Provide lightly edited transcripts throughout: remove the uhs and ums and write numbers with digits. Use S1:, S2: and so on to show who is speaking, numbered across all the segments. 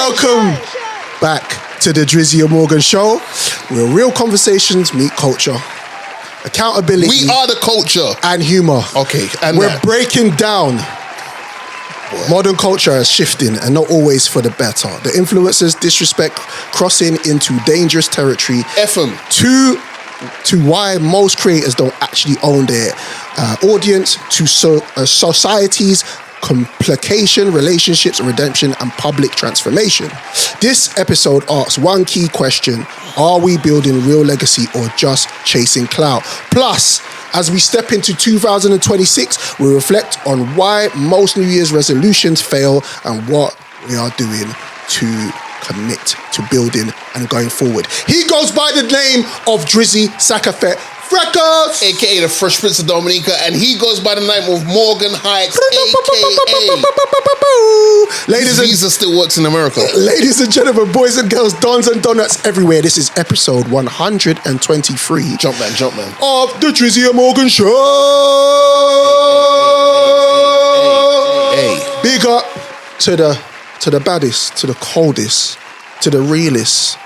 S1: Welcome back to the Drizzy Morgan Show, where real conversations meet culture, accountability.
S2: We are the culture
S1: and humor.
S2: Okay, and
S1: we're breaking down. Modern culture is shifting and not always for the better. The influencers disrespect crossing into dangerous territory.
S2: FM.
S1: To why most creators don't actually own their audience, to society's complication, relationships, redemption, and public transformation. This episode asks one key question: are we building real legacy or just chasing clout? Plus, as we step into 2026, we reflect on why most New Year's resolutions fail and what we are doing to commit to building and going forward. He goes by the name of Drizzy Sakafet Freckles,
S2: aka the Fresh Prince of Dominica, and he goes by the name of Morgan Hikes, aka Visa still works in America.
S1: Ladies and gentlemen, boys and girls, dons and donuts everywhere. This is episode 123.
S2: Jumpman.
S1: Of the Drizzy Morgan Show.
S2: Hey.
S1: Big up to the baddest, to the coldest, to the realest,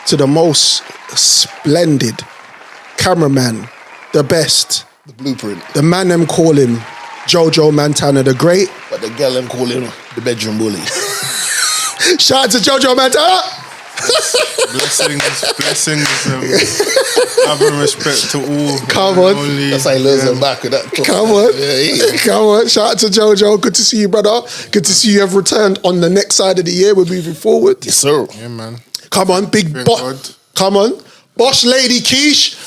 S1: to the most splendid cameraman, the best,
S2: the blueprint,
S1: the man them call him Jojo Montana the Great,
S2: but the girl them call him the bedroom bully.
S1: Shout out to Jojo Montana.
S3: Blessings. Having respect to all.
S1: Come on.
S2: That's how he learns them back with that.
S1: Come on. Shout out to Jojo. Good to see you, brother. Good to see you have returned on the next side of the year. We're moving forward.
S2: Yes, sir.
S3: Yeah, man.
S1: Come on, big boss. Come on. Boss lady Quiche.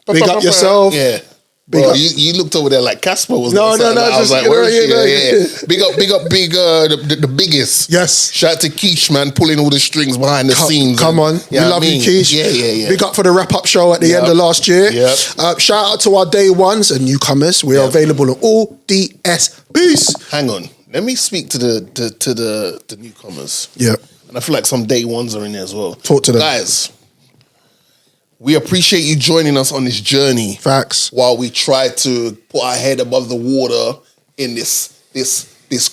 S1: Big up yourself.
S2: Yeah. Bro, you looked over there like Casper was.
S1: No.
S2: I was like, where is she? Yeah. Big up, the biggest.
S1: Yes.
S2: Shout out to Quiche, man, pulling all the strings behind the scenes.
S1: Come on. We love you, Quiche.
S2: Yeah.
S1: Big up for the wrap-up show at the end of last year.
S2: Yep.
S1: Shout out to our day ones and newcomers. We are available on all DSPs.
S2: Hang on. Let me speak to the newcomers.
S1: Yeah.
S2: And I feel like some day ones are in there as well.
S1: Talk to them.
S2: Guys, we appreciate you joining us on this journey.
S1: Facts.
S2: While we try to put our head above the water in this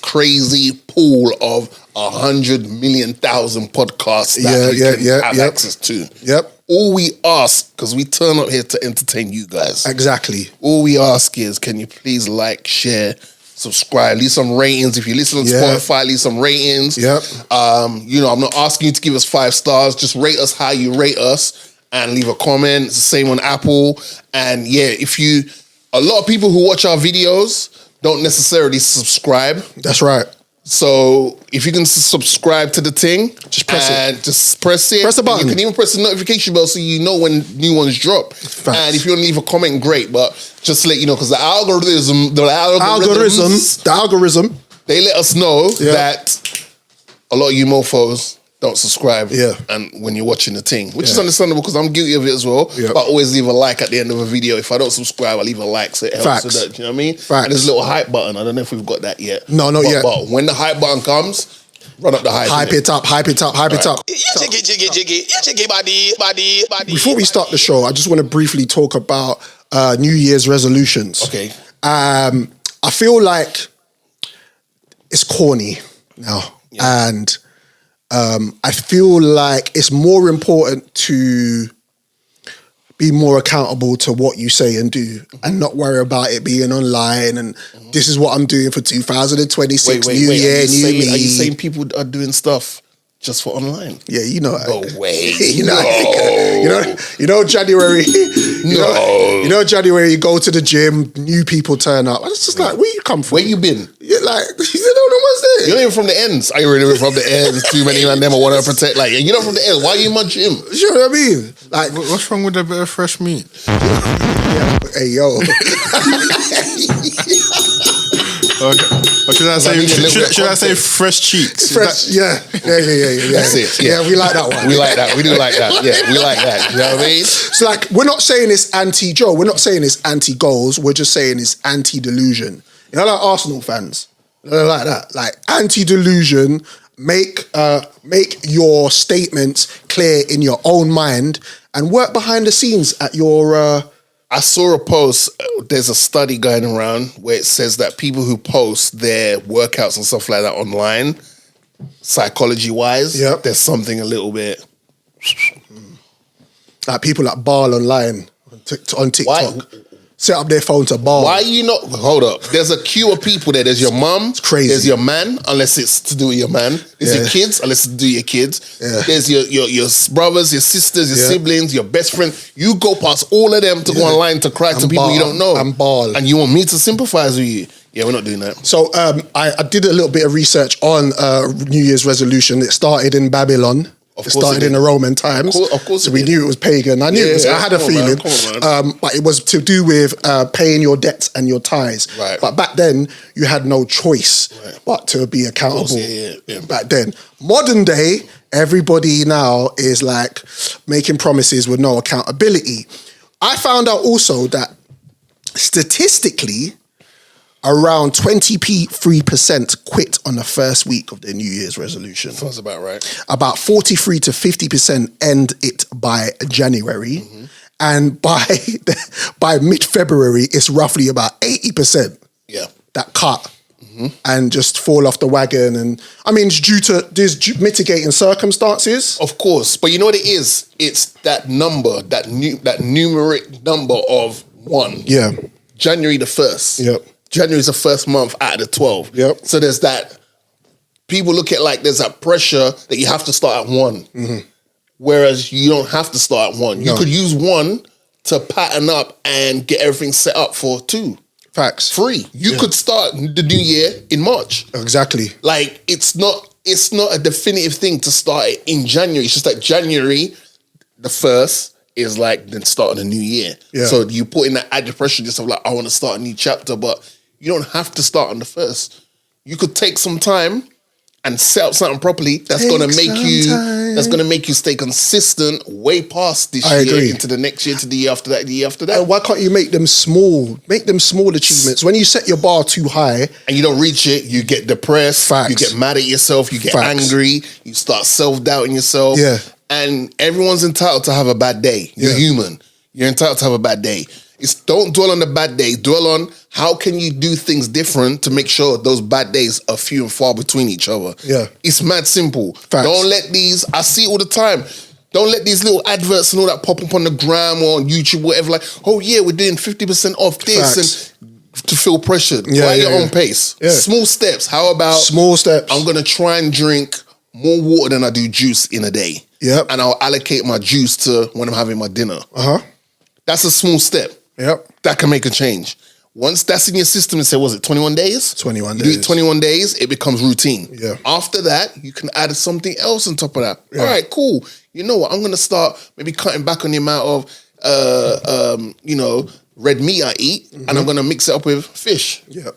S2: crazy pool of 100 million thousand podcasts that we can have access to.
S1: Yep.
S2: All we ask, because we turn up here to entertain you guys.
S1: Exactly.
S2: All we ask is, can you please like, share, subscribe, leave some ratings. If you listen on Spotify, leave some ratings.
S1: Yep.
S2: I'm not asking you to give us 5 stars. Just rate us how you rate us. And leave a comment. It's the same on Apple. And a lot of people who watch our videos don't necessarily subscribe.
S1: That's right.
S2: So if you can subscribe to the thing, just press it.
S1: Press the button.
S2: You can even press the notification bell so you know when new ones drop.
S1: Facts.
S2: And if you want to leave a comment, great. But just to let you know, because the algorithm, they let us know that a lot of you mofos don't subscribe.
S1: Yeah.
S2: And when you're watching the thing, which is understandable because I'm guilty of it as well. Yeah. But I always leave a like at the end of a video. If I don't subscribe, I leave a like so it helps.
S1: Facts.
S2: So that, you know what I mean?
S1: Facts.
S2: And there's a little hype button. I don't know if we've got that yet.
S1: No, not yet.
S2: But when the hype button comes, run up the hype.
S1: Hype it up. It up.
S2: Jiggy, body.
S1: Before we start the show, I just want to briefly talk about New Year's resolutions.
S2: Okay.
S1: I feel like it's corny now. Yeah. And I feel like it's more important to be more accountable to what you say and do and not worry about it being online and this is what I'm doing for 2026, New Year, new me.
S2: Are you saying people are doing stuff just for online?
S1: Yeah, you know.
S2: No way.
S1: You know January. You know January, you go to the gym, new people turn up. It's just like, where you come from?
S2: Where you been?
S1: Yeah, like, you don't know what's there.
S2: You're not even from the ends. Are you really from the ends? Too many of them I want to protect. Like, you're not from the ends. Why are you in my gym?
S1: You know what I mean? Like,
S3: what's wrong with a bit of fresh meat?
S1: Hey, yo.
S3: Or should I say fresh cheeks?
S1: Yeah.
S2: That's it.
S1: Yeah, we like that one.
S2: We like that. We do like that. Yeah, we like that. You know what I mean?
S1: So like, we're not saying it's anti-Joe. We're not saying it's anti-goals. We're just saying it's anti-delusion. You know, like Arsenal fans. They're like that. Like, anti-delusion. Make your statements clear in your own mind and work behind the scenes at your...
S2: I saw a post, there's a study going around where it says that people who post their workouts and stuff like that online, psychology-wise,
S1: Yep.
S2: there's something a little bit...
S1: Like people that bawl online on TikTok.
S2: Why?
S1: Set up their phone to bawl.
S2: Why you not... Hold up. There's a queue of people there. There's your mum.
S1: It's crazy.
S2: There's your man, unless it's to do with your man. There's your kids, unless it's to do with your kids.
S1: Yeah.
S2: There's your brothers, your sisters, your siblings, your best friend. You go past all of them to go online to cry to people you don't know.
S1: And bawl.
S2: And you want me to sympathize with you. Yeah, we're not doing that.
S1: So I did a little bit of research on New Year's resolution. It started in Babylon. It started in the Roman times.
S2: Of course
S1: so we knew it was pagan. I knew it was, I had a feeling. But it was to do with paying your debts and your tithes.
S2: Right.
S1: But back then, you had no choice but to be accountable.
S2: Yeah.
S1: Back then. Modern day, everybody now is like making promises with no accountability. I found out also that statistically, around 23% quit on the first week of their New Year's resolution.
S2: Sounds about right.
S1: About 43 to 50% end it by January. And by mid-February, it's roughly about 80% that cut and just fall off the wagon. And I mean, there's mitigating circumstances.
S2: Of course. But you know what it is? It's that number, that numeric number of 1.
S1: Yeah.
S2: January the 1st.
S1: Yep.
S2: January is the first month out of the 12.
S1: Yep.
S2: So there's that, people look at like there's that pressure that you have to start at 1. Whereas you don't have to start at 1. You could use 1 to pattern up and get everything set up for 2.
S1: Facts.
S2: 3. You could start the new year in March.
S1: Exactly.
S2: Like it's not a definitive thing to start it in January. It's just like January the 1st is like the start of the new year.
S1: Yeah.
S2: So you put in that added pressure just of like, I want to start a new chapter, but you don't have to start on the 1st. You could take some time and set up something properly that's gonna make you stay consistent way past this year into the next year, to the year after that, the year after that.
S1: Why can't you make them small? Make them small achievements. When you set your bar too high
S2: and you don't reach it, you get depressed,
S1: Facts.
S2: you get mad at yourself, you get
S1: Facts.
S2: angry, you start self-doubting yourself.
S1: Yeah.
S2: And everyone's entitled to have a bad day. You're human. You're entitled to have a bad day. Don't dwell on the bad day. Dwell on how can you do things different to make sure those bad days are few and far between each other.
S1: Yeah.
S2: It's mad simple.
S1: Facts.
S2: Don't let these, I see it all the time. Don't let these little adverts and all that pop up on the gram or on YouTube, whatever, like, oh yeah, we're doing 50% off this.
S1: Facts.
S2: And to feel pressured. Go at your own pace.
S1: Yeah.
S2: Small steps. How about
S1: small steps?
S2: I'm going to try and drink more water than I do juice in a day.
S1: Yep.
S2: And I'll allocate my juice to when I'm having my dinner. That's a small step.
S1: Yep.
S2: That can make a change. Once that's in your system and say, was it 21 days?
S1: 21
S2: you
S1: days.
S2: do it 21 days, it becomes routine.
S1: Yeah.
S2: After that, you can add something else on top of that.
S1: Yeah.
S2: All right, cool. You know what? I'm going to start maybe cutting back on the amount of, red meat I eat, and I'm going to mix it up with fish.
S1: Yep.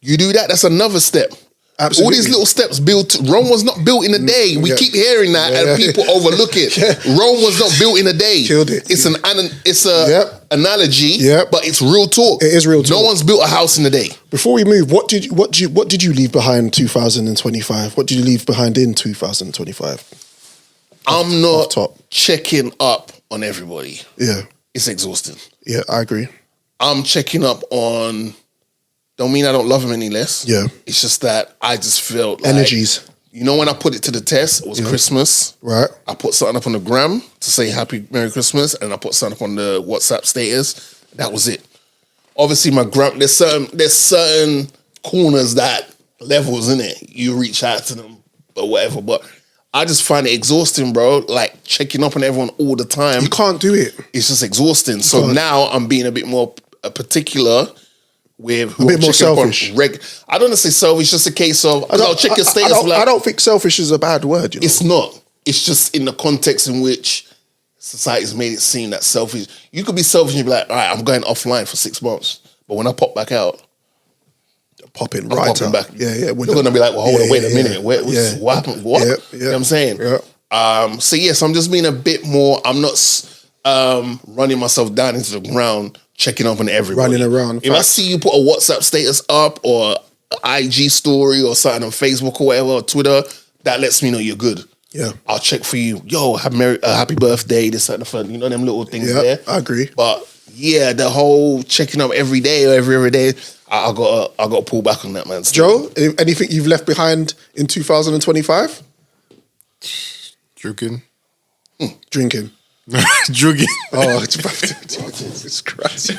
S2: You do that, that's another step.
S1: Absolutely.
S2: All these little steps built. Rome was not built in a day. We keep hearing that, and people overlook it. Rome was not built in a day.
S1: Killed it.
S2: It's an analogy, but it's real talk.
S1: It is real talk.
S2: No one's built a house in a day.
S1: Before we move, what did you leave behind 2025? What did you leave behind in 2025?
S2: I'm not checking up on everybody.
S1: Yeah.
S2: It's exhausting.
S1: Yeah, I agree.
S2: I'm checking up on. Don't mean I don't love him any less.
S1: Yeah.
S2: It's just that I just felt like,
S1: energies.
S2: You know, when I put it to the test, it was Christmas.
S1: Right.
S2: I put something up on the gram to say Merry Christmas, and I put something up on the WhatsApp status. That was it. Obviously, my gram, there's certain corners that levels in it. You reach out to them or whatever, but I just find it exhausting, bro. Like checking up on everyone all the time.
S1: You can't do it.
S2: It's just exhausting. So now I'm being a bit more particular with who
S1: a bit more selfish.
S2: I don't want to say selfish. It's just a case of I'll check your status.
S1: I don't think selfish is a bad word. You know?
S2: It's not. It's just in the context in which society's made it seem that selfish. You could be selfish and be like, all right, I'm going offline for 6 months, but when I pop back out,
S1: popping
S2: back.
S1: Yeah.
S2: You're gonna be like, well, hold on, wait a minute. What happened? What?
S1: Yeah.
S2: You know what I'm saying?
S1: Yeah.
S2: So yes, I'm just being a bit more. I'm not running myself down into the ground, checking up on everybody.
S1: Running around.
S2: If I see you put a WhatsApp status up or an IG story or something on Facebook or whatever, or Twitter, that lets me know you're good.
S1: Yeah.
S2: I'll check for you. Yo, happy birthday, this, that, and the fun. You know them little things there?
S1: I agree.
S2: But yeah, the whole checking up every day or every day, I got to pull back on that, man. Still.
S1: Joe, anything you've left behind in 2025?
S3: Drinking.
S1: Drinking.
S3: Drugging.
S1: Oh, Jesus Christ.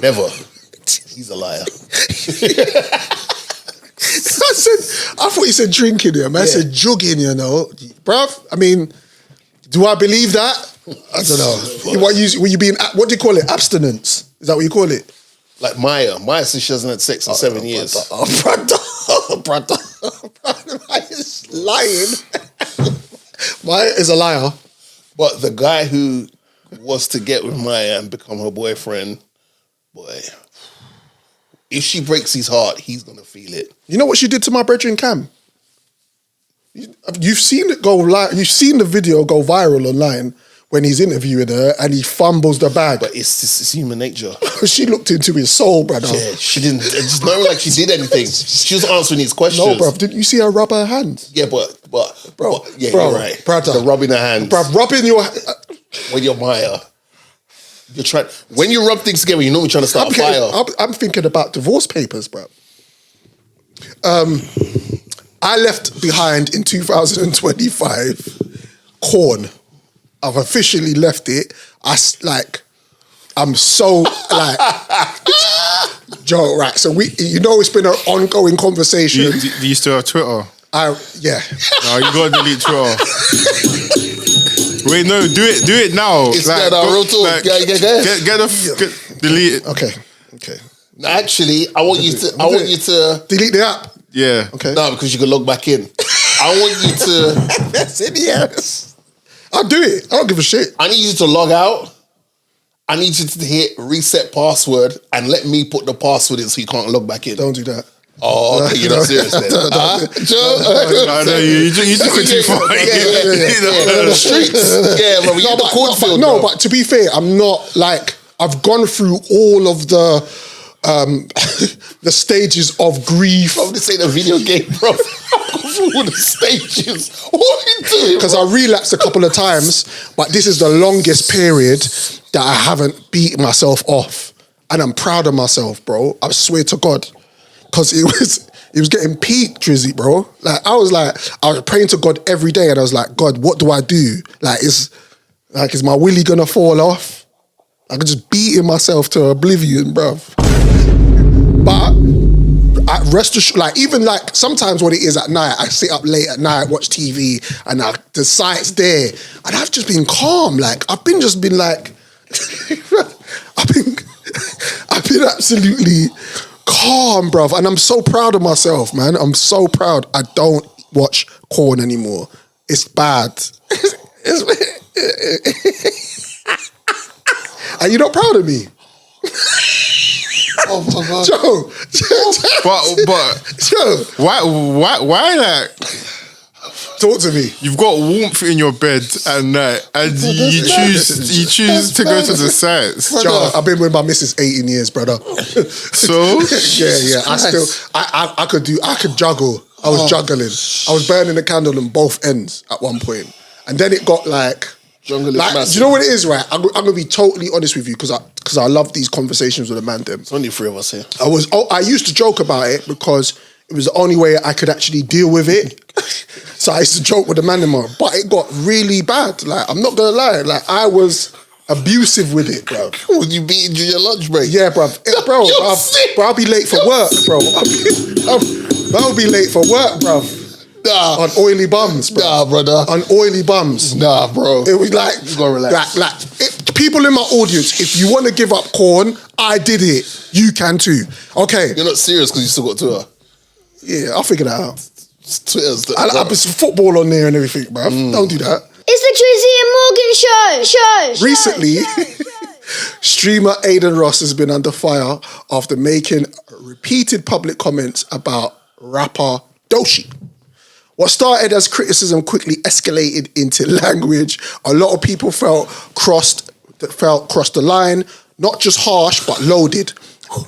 S2: Never. He's a liar.
S1: I thought you said drinking here, man. I said jugging, you know. Bruv, I mean, do I believe that? I don't know. What you being, what do you call it? Abstinence? Is that what you call it?
S2: Like Maya. Maya says she hasn't had sex in 7 years.
S1: Brother. Maya is lying. Maya is a liar.
S2: But the guy who was to get with Maya and become her boyfriend, boy, if she breaks his heart, he's going to feel it.
S1: You know what she did to my brethren Cam? You've seen it go live. You've seen the video go viral online when he's interviewing her and he fumbles the bag.
S2: But it's human nature.
S1: She looked into his soul, brother.
S2: Yeah, she didn't. It's not like she did anything. She was answering his questions.
S1: No, bro. Didn't you see her rub her hands?
S2: Yeah, but yeah,
S1: bro,
S2: you're right.
S1: Brother.
S2: The rubbing her hands.
S1: Bro, rubbing your...
S2: When you're Maya, you're trying... When you rub things together, you know you're trying to start a fire.
S1: I'm thinking about divorce papers, bro. I left behind in 2025 corn. I've officially left it. I'm so like... Joe, right, so it's been an ongoing conversation.
S3: Do you still have Twitter?
S1: Yeah.
S3: No, you gotta delete Twitter. Wait, no, do it now.
S2: It's like, real talk.
S3: Delete it.
S1: Okay.
S2: Actually, I want you to
S1: delete the app.
S3: Yeah.
S1: Okay.
S2: No, because you can log back in. I want you to.
S1: That's it. Yes. I'll do it. I don't give a shit.
S2: I need you to log out. I need you to hit reset password and let me put the password in so you can't log back in.
S1: Don't do that.
S2: Oh, okay, you're not serious then.
S3: No, you just went too far.
S2: The streets. Yeah, bro. You the cornfield.
S1: No, but to be fair, I'm not like I've gone through all of the stages of grief.
S2: Bro, this ain't a video game, bro. I've gone through all the stages. What are you doing?
S1: Because I relapsed a couple of times, but this is the longest period that I haven't beaten myself off, and I'm proud of myself, bro. I swear to God. Because it was getting peak, Drizzy, bro. Like I was praying to God every day, and I was like, God, what do I do? Is my willy gonna fall off? I could just beating myself to oblivion, bruv. But I rest assured, sometimes what it is at night, I sit up late at night, watch TV, and the site's there, and I've just been calm. I've been absolutely calm, bruv, and I'm so proud of myself, man. I'm so proud. I don't watch corn anymore. It's bad. Are you not proud of me?
S2: Oh my God,
S1: Joe.
S3: But
S1: Joe,
S3: why that?
S1: Talk to me.
S3: You've got warmth in your bed at night, and you choose to go to the sites.
S1: Joe, I've been with my missus 18 years, brother.
S3: So
S1: yeah. I could juggle. I was juggling. I was burning the candle on both ends at one point, and then it got
S2: jungle is
S1: do you know what it is, right? I'm gonna be totally honest with you because I love these conversations with the man. Them.
S2: There's only 3 of us here.
S1: I used to joke about it because it was the only way I could actually deal with it. So I used to joke with the man, but it got really bad. I'm not gonna lie. I was abusive with it, bro.
S2: Was you beating during your lunch break?
S1: Yeah, bro. I'll be late for work, bro. I'll be late for work, bro.
S2: Nah.
S1: On oily bums, bro.
S2: Nah, brother.
S1: On oily bums.
S2: Nah, bro.
S1: It was
S2: you gotta relax.
S1: People in my audience, if you want to give up corn, I did it. You can too. Okay.
S2: You're not serious because you still got Twitter.
S1: Yeah, I'll figure that out.
S2: Twitter's
S1: I put some football on there and everything, bro. Don't do that.
S4: It's the Drizzy Morgan Show.
S1: Recently, streamer Adin Ross has been under fire after making repeated public comments about rapper Doechii. What started as criticism quickly escalated into language. A lot of people felt crossed the line, not just harsh, but loaded.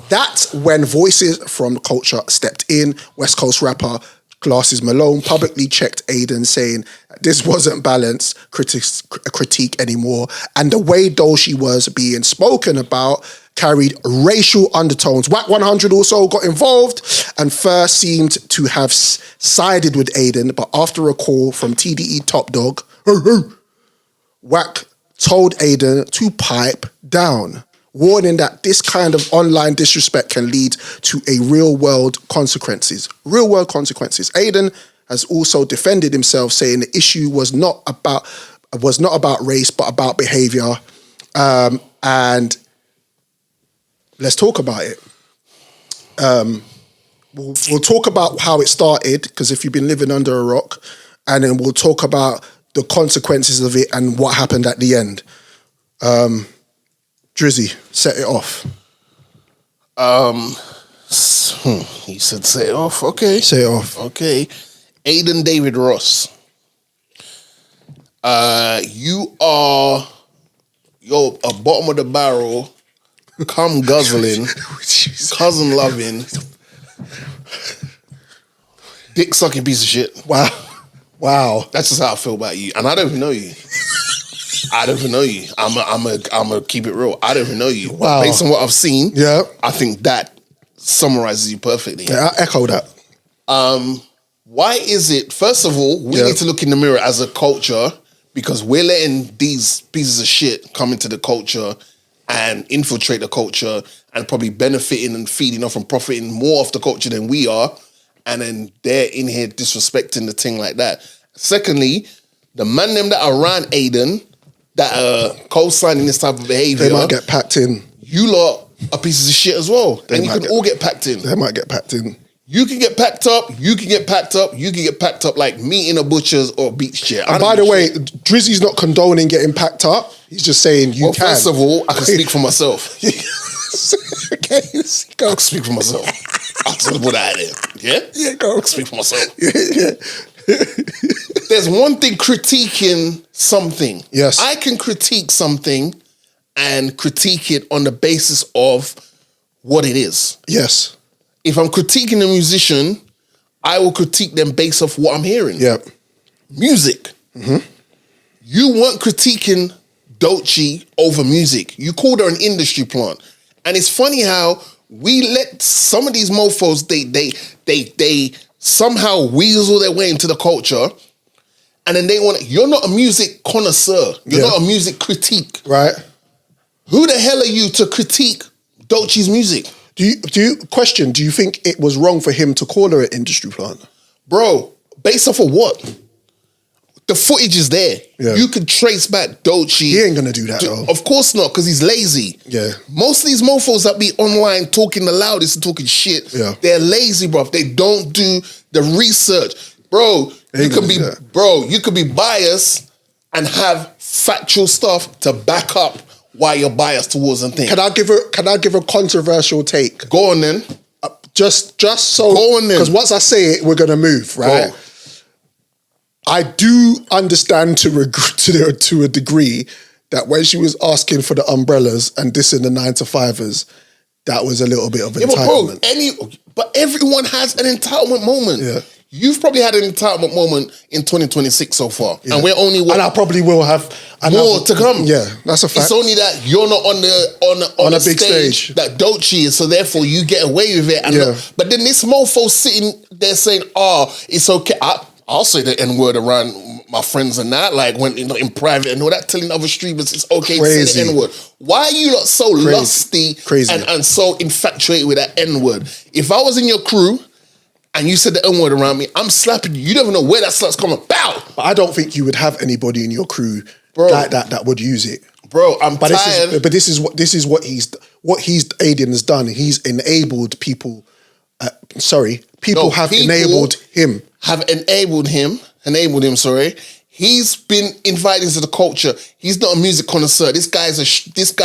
S1: That's when voices from culture stepped in. West Coast rapper Glasses Malone publicly checked Adin, saying this wasn't balanced critique anymore, and the way Doechii was being spoken about carried racial undertones. Whack 100 also got involved and first seemed to have sided with Adin, but after a call from TDE Top Dog, Whack told Adin to pipe down, warning that this kind of online disrespect can lead to real-world consequences. Real-world consequences. Adin has also defended himself, saying the issue was not about race, but about behaviour. And let's talk about it. We'll talk about how it started, because if you've been living under a rock, and then we'll talk about the consequences of it and what happened at the end. Drizzy, set it off.
S2: He said set it off. Okay.
S1: Set it off.
S2: Okay. Adin David Ross. You're a bottom of the barrel, cum guzzling, cousin loving, dick sucking piece of shit.
S1: Wow.
S2: That's just how I feel about you. And I don't even know you. I'm a keep it real. I don't even know you.
S1: Wow.
S2: Based on what I've seen,
S1: Yeah.
S2: I think that summarizes you perfectly.
S1: Yeah, I echo that.
S2: Why is it, first of all, we need to look in the mirror as a culture, because we're letting these pieces of shit come into the culture and infiltrate the culture and probably benefiting and feeding off and profiting more off the culture than we are. And then they're in here disrespecting the thing like that. Secondly, the man them that are around Adin that are co-signing this type of behavior,
S1: They might get packed in.
S2: you lot are pieces of shit as well. And you can all get packed in.
S1: They might get packed in.
S2: You can get packed up, you can get packed up, you can get packed up like meat in a butcher's or beach chair.
S1: And by the way, Drizzy's not condoning getting packed up. He's just saying you can.
S2: First of all, I can speak for myself.
S1: Okay,
S2: I can speak for myself. I'll just put that in. Yeah?
S1: Yeah, go.
S2: I can speak for myself.
S1: Yeah.
S2: There's one thing critiquing something.
S1: Yes.
S2: I can critique something and critique it on the basis of what it is.
S1: Yes.
S2: If I'm critiquing a musician, I will critique them based off what I'm hearing.
S1: Yeah.
S2: Music.
S1: Mm-hmm.
S2: You weren't critiquing Doechii over music. You called her an industry plant. And it's funny how we let some of these mofos, they somehow weasel their way into the culture, and then you're not a music connoisseur. You're not a music critique.
S1: Right.
S2: Who the hell are you to critique Doechii's music?
S1: Do you think it was wrong for him to call her an industry plant?
S2: Bro, based off of what? The footage is there.
S1: Yeah.
S2: You could trace back Doechii.
S1: He ain't gonna do that though.
S2: Of course not, because he's lazy.
S1: Yeah.
S2: Most of these mofos that be online talking the loudest and talking shit, they're lazy, bro. They don't do the research. Bro, you could be biased and have factual stuff to back up why you're biased towards and things.
S1: Can I give a controversial take?
S2: Go on then.
S1: Just so,
S2: go on then.
S1: Because once I say it, we're gonna move, right? Go. I do understand to a degree that when she was asking for the umbrellas and dissing the 9-to-5ers, that was a little bit of entitlement.
S2: But everyone has an entitlement moment.
S1: Yeah.
S2: You've probably had an entitlement moment in 2026 so far. Yeah. And we're only
S1: and I probably will have
S2: more to come.
S1: Yeah, that's a fact.
S2: It's only that you're not on a big stage that Doechii is, so therefore you get away with it. But then this mofo sitting there saying, it's okay. I'll say the N-word around my friends and that, like when in private and all that, telling other streamers it's okay to say the N-word. Why are you not so lusty and so infatuated with that N-word? If I was in your crew and you said the N-word around me, I'm slapping you. You don't even know where that slap's coming. Bow!
S1: But I don't think you would have anybody in your crew like that would use it.
S2: Bro, I'm tired.
S1: This is what Adin has done. He's enabled people. People have enabled him. He's been invited into the culture. He's not a music connoisseur. This guy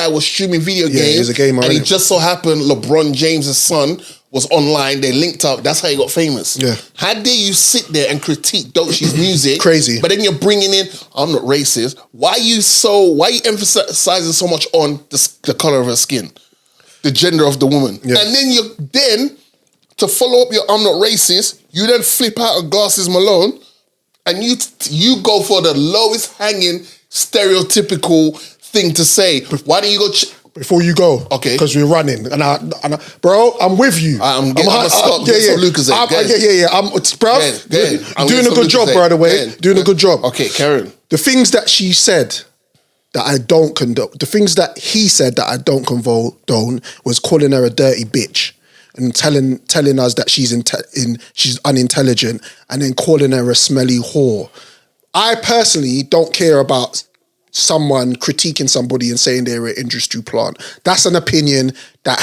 S1: was streaming video games. He's a gamer,
S2: and it just so happened LeBron James' son was online. They linked up. That's how he got famous.
S1: Yeah.
S2: How dare you sit there and critique Doechii's music?
S1: Crazy.
S2: But then you're bringing in, I'm not racist. Why are you emphasizing so much on the color of her skin? The gender of the woman. Yeah. And then to follow up your I'm not racist, you then flip out a Glasses Malone and you go for the lowest hanging stereotypical thing to say. Why don't you go
S1: before you go.
S2: Okay.
S1: Because we're running. And I, bro, I'm with you.
S2: I'm gonna stop. Get some Lucozade.
S1: I'm, bro, doing a good job, by the way. Doing a good job.
S2: Okay, Karen.
S1: The things that she said that I don't condone, the things that he said that I don't condone was calling her a dirty bitch and telling us that she's unintelligent and then calling her a smelly whore. I personally don't care about someone critiquing somebody and saying they're an industry plant. That's an opinion that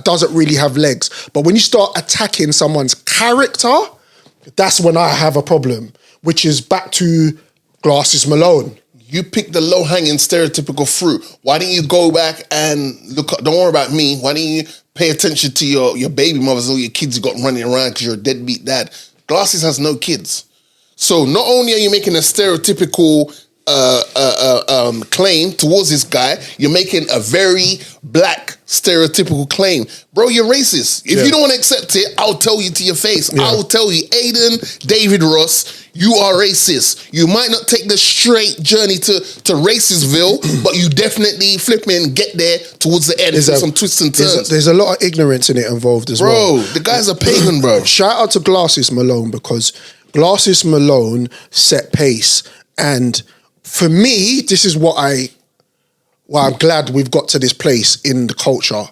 S1: doesn't really have legs. But when you start attacking someone's character, that's when I have a problem, which is back to Glasses Malone.
S2: You picked the low-hanging stereotypical fruit. Why didn't you go back and look? Don't worry about me. Why didn't you pay attention to your baby mothers, all your kids you got running around because you're a deadbeat dad? Glasses has no kids. So not only are you making a stereotypical claim towards this guy, you're making a very black stereotypical claim. Bro, you're racist. If you don't want to accept it, I'll tell you to your face. I will tell you, Adin David Ross, you are racist. You might not take the straight journey to Racistville, but you definitely flip me and get there towards the end with some twists and turns.
S1: There's a lot of ignorance in it involved as well.
S2: Bro, the guy's a pagan, bro.
S1: Shout out to Glasses Malone, because Glasses Malone set pace. And for me, this is why I'm glad we've got to this place in the culture.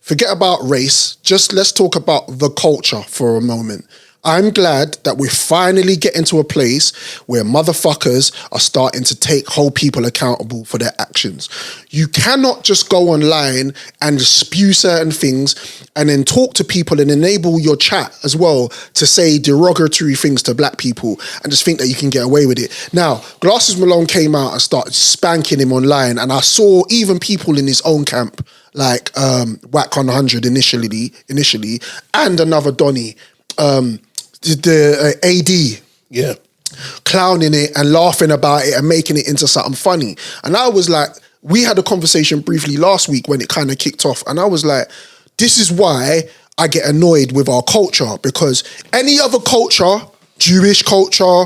S1: Forget about race. Just let's talk about the culture for a moment. I'm glad that we're finally getting to a place where motherfuckers are starting to hold people accountable for their actions. You cannot just go online and spew certain things and then talk to people and enable your chat as well to say derogatory things to black people and just think that you can get away with it. Now, Glasses Malone came out and started spanking him online, and I saw even people in his own camp, like Whack 100 initially, and another Donny, the AD, clowning it and laughing about it and making it into something funny. And I was like, we had a conversation briefly last week when it kind of kicked off, and I was like, this is why I get annoyed with our culture, because any other culture, Jewish culture,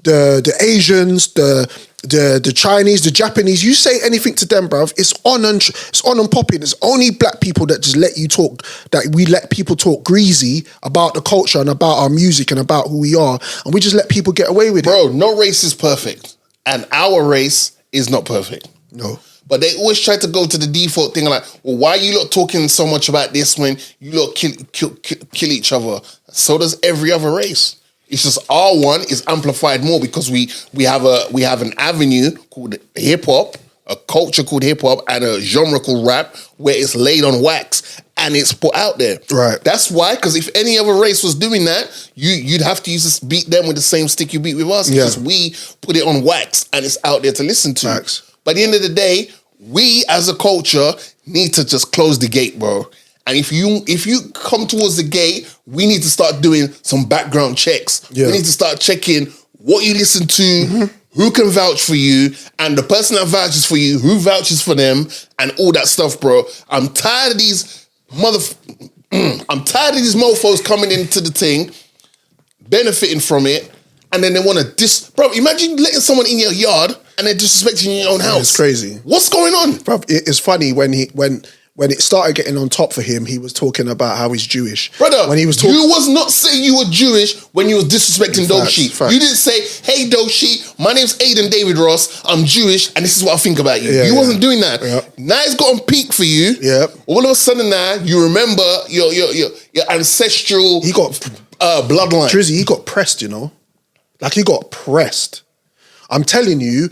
S1: the Asians, the Chinese, the Japanese, you say anything to them, bruv, it's on and popping. It's only black people that just let you talk, that we let people talk greasy about the culture and about our music and about who we are, and we just let people get away with it.
S2: Bro, no race is perfect, and our race is not perfect.
S1: No.
S2: But they always try to go to the default thing like, well, why are you lot talking so much about this when you lot kill each other? So does every other race. It's just our one is amplified more because we have an avenue called hip hop, a culture called hip hop, and a genre called rap where it's laid on wax and it's put out there.
S1: Right.
S2: That's why, because if any other race was doing that, you'd have to beat them with the same stick you beat with us. Because we put it on wax and it's out there to listen to.
S1: Facts.
S2: By the end of the day, we as a culture need to just close the gate, bro. And if you come towards the gate, we need to start doing some background checks. We need to start checking what you listen to, who can vouch for you, and the person that vouches for you, who vouches for them, and all that stuff, bro. I'm tired of these mofos coming into the thing, benefiting from it, and then they want to bro, imagine letting someone in your yard and they're disrespecting your own house.
S1: It's crazy.
S2: What's going on?
S1: Bro, it's funny when it started getting on top for him, he was talking about how he's Jewish.
S2: Brother,
S1: when he was talking,
S2: you was not saying you were Jewish when you was disrespecting Doechii. You didn't say, hey Doechii, my name's Adin David Ross, I'm Jewish, and this is what I think about you. You wasn't doing that. Now it's got on peak for you. All of a sudden now, you remember your ancestral bloodline.
S1: Drizzy, he got pressed, you know? Like, he got pressed. I'm telling you,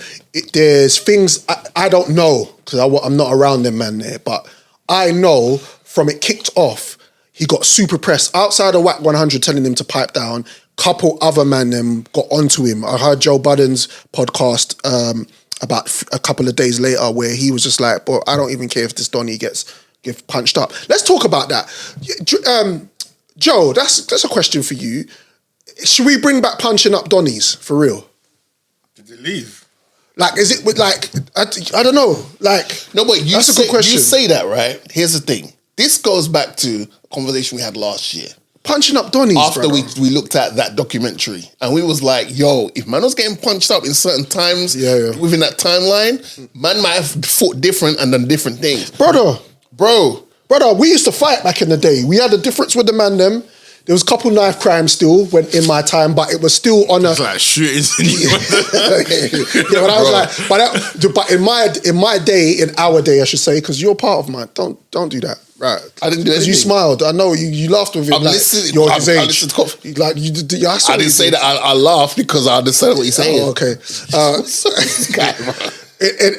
S1: there's things I don't know, because I'm not around them, man, there, but I know from it kicked off, he got super pressed. Outside of Whack 100 telling him to pipe down, couple other man them got onto him. I heard Joe Budden's podcast about a couple of days later where he was just like, "But I don't even care if this Donny gets punched up." Let's talk about that. Joe, that's a question for you. Should we bring back punching up Donnies for real?
S3: Did it leave?
S1: Like, is it with like, I don't know. Like,
S2: no, but
S1: that's a good question.
S2: You say that, right? Here's the thing. This goes back to a conversation we had last year.
S1: punching up Donnies,
S2: after
S1: brother.
S2: we looked at that documentary, and we was like, yo, if man was getting punched up in certain times within that timeline, man might have fought different and done different things.
S1: Brother,
S2: Bro,
S1: we used to fight back in the day. We had a difference with the man them. There was a couple knife crimes still when in my time, but it was still on a...
S3: It's like shooting.
S1: but I was like, but in my day, in our day, I should say, because you're part of mine. Don't do that. Right.
S2: I didn't do anything.
S1: Because you smiled. I know you laughed with him.
S2: I'm
S1: like,
S2: listening.
S1: You're his age.
S2: I listened to
S1: like you did. I
S2: didn't say that. I laughed because I understand what you're saying.
S1: Oh, okay.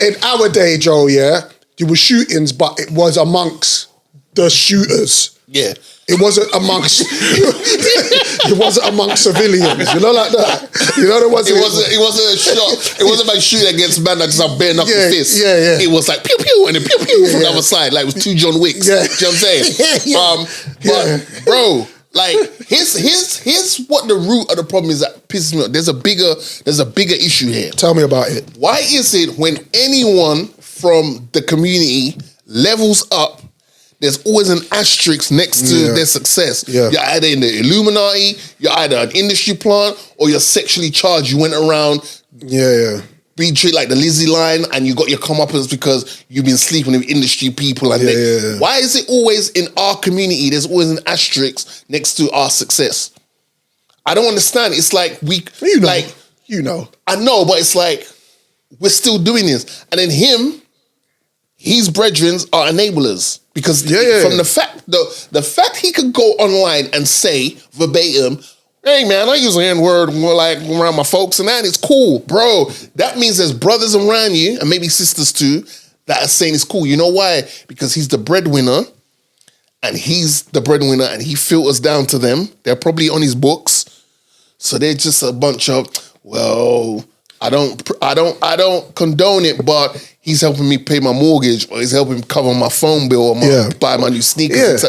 S1: In our day, Joe, there were shootings, but it was amongst the shooters.
S2: Yeah.
S1: It wasn't amongst civilians, you know, like that. You know, it wasn't
S2: a shot. It wasn't like shooting against man that just have bare knuckle fists.
S1: Yeah.
S2: It was like pew pew and then pew pew from the other side. Like it was two John Wicks.
S1: Yeah.
S2: You know what I'm saying? But bro, like here's what the root of the problem is that pisses me off. There's a bigger issue here.
S1: Tell me about it.
S2: Why is it when anyone from the community levels up, there's always an asterisk next to their success. Yeah. You're either in the Illuminati, you're either an industry plant, or you're sexually charged. You went around being treated like the Lizzie line, and you got your comeuppance because you've been sleeping with industry people. And why is it always in our community, there's always an asterisk next to our success? I don't understand. It's like I know, but it's like we're still doing this. And then his brethren are enablers. Because from the fact he could go online and say verbatim, hey man, I use the N-word more like around my folks and that, it's cool. Bro, that means there's brothers around you, and maybe sisters too, that are saying it's cool. You know why? Because he's the breadwinner, and he filters down to them. They're probably on his books. So they're just a bunch of, well, I don't condone it, but he's helping me pay my mortgage, or he's helping me cover my phone bill, or buy my new sneakers.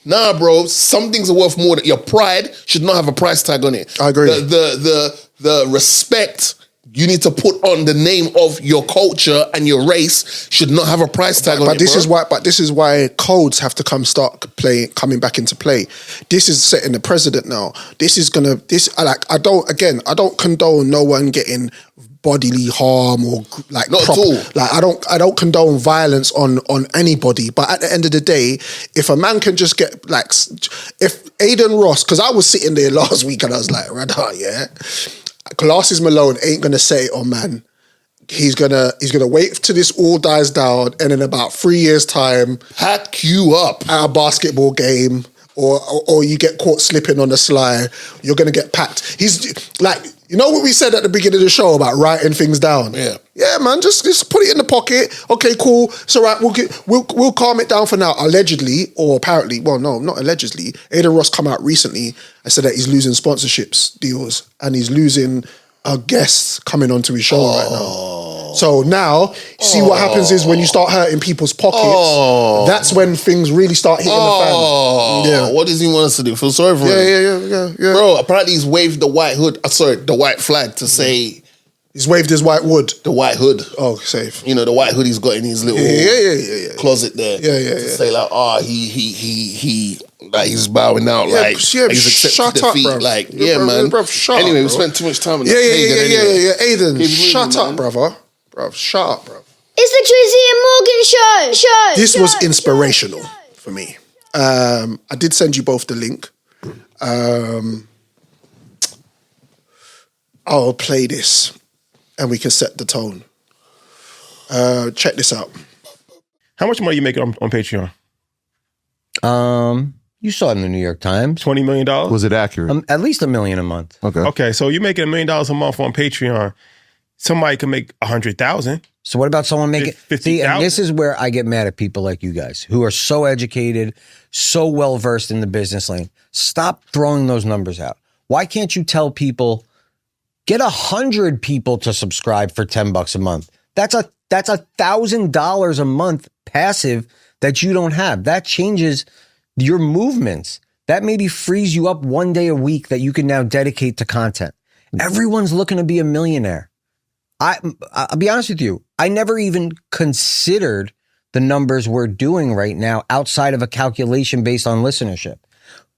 S2: Nah, bro, some things are worth more than your pride should not have a price tag on it.
S1: I agree.
S2: The respect you need to put on the name of your culture and your race should not have a price tag on it.
S1: But this is why codes have to coming back into play. This is setting the precedent now. I don't condone no one getting bodily harm or like
S2: not at all.
S1: Like I don't condone violence on anybody. But at the end of the day, if a man can just get like, if Adin Ross, because I was sitting there last week and I was like, Glasses Malone ain't gonna say, oh man, he's gonna wait till this all dies down, and in about 3 years' time,
S2: pack you up
S1: at a basketball game, or you get caught slipping on the sly, you're gonna get packed. He's like, you know what we said at the beginning of the show about writing things down? Yeah, man, just put it in the pocket. Okay, cool. It's all right. We'll calm it down for now. Allegedly, or apparently, well, no, not allegedly. Adin Ross come out recently and said that he's losing sponsorships deals and he's losing guests coming onto his show right now. So now, see what happens is when you start hurting people's pockets, that's when things really start hitting the fan. Yeah.
S2: What does he want us to do? Feel sorry for him? Yeah. Bro, apparently he's waved the white hood, the white flag to say...
S1: He's waved his white wood.
S2: The white hood.
S1: Oh, safe.
S2: You know, the white hood he's got in his little closet there. To say like, like he's bowing out, he's accepted defeat.
S1: Up,
S2: like,
S1: man.
S2: Bruv, anyway, we spent too much time on
S1: that. Adin, shut up, brother. Bruv, shut up, bruv.
S4: It's the Drizzy Morgan Show.
S1: This was inspirational for me. I did send you both the link. I'll play this and we can set the tone. Check this out.
S5: How much money are you making on Patreon?
S6: You saw it in the New York Times.
S5: $20 million?
S3: Was it accurate?
S6: At least $1 million a month.
S5: Okay, so you're making $1 million a month on Patreon. Somebody can make 100,000.
S6: So what about someone making
S5: 50,000?
S6: And this is where I get mad at people like you guys who are so educated, so well versed in the business lane. Stop throwing those numbers out. Why can't you tell people, get 100 people to subscribe for $10 a month? That's $1,000 a month passive that you don't have. That changes your movements. That maybe frees you up one day a week that you can now dedicate to content. Everyone's looking to be a millionaire. I'll be honest with you. I never even considered the numbers we're doing right now outside of a calculation based on listenership.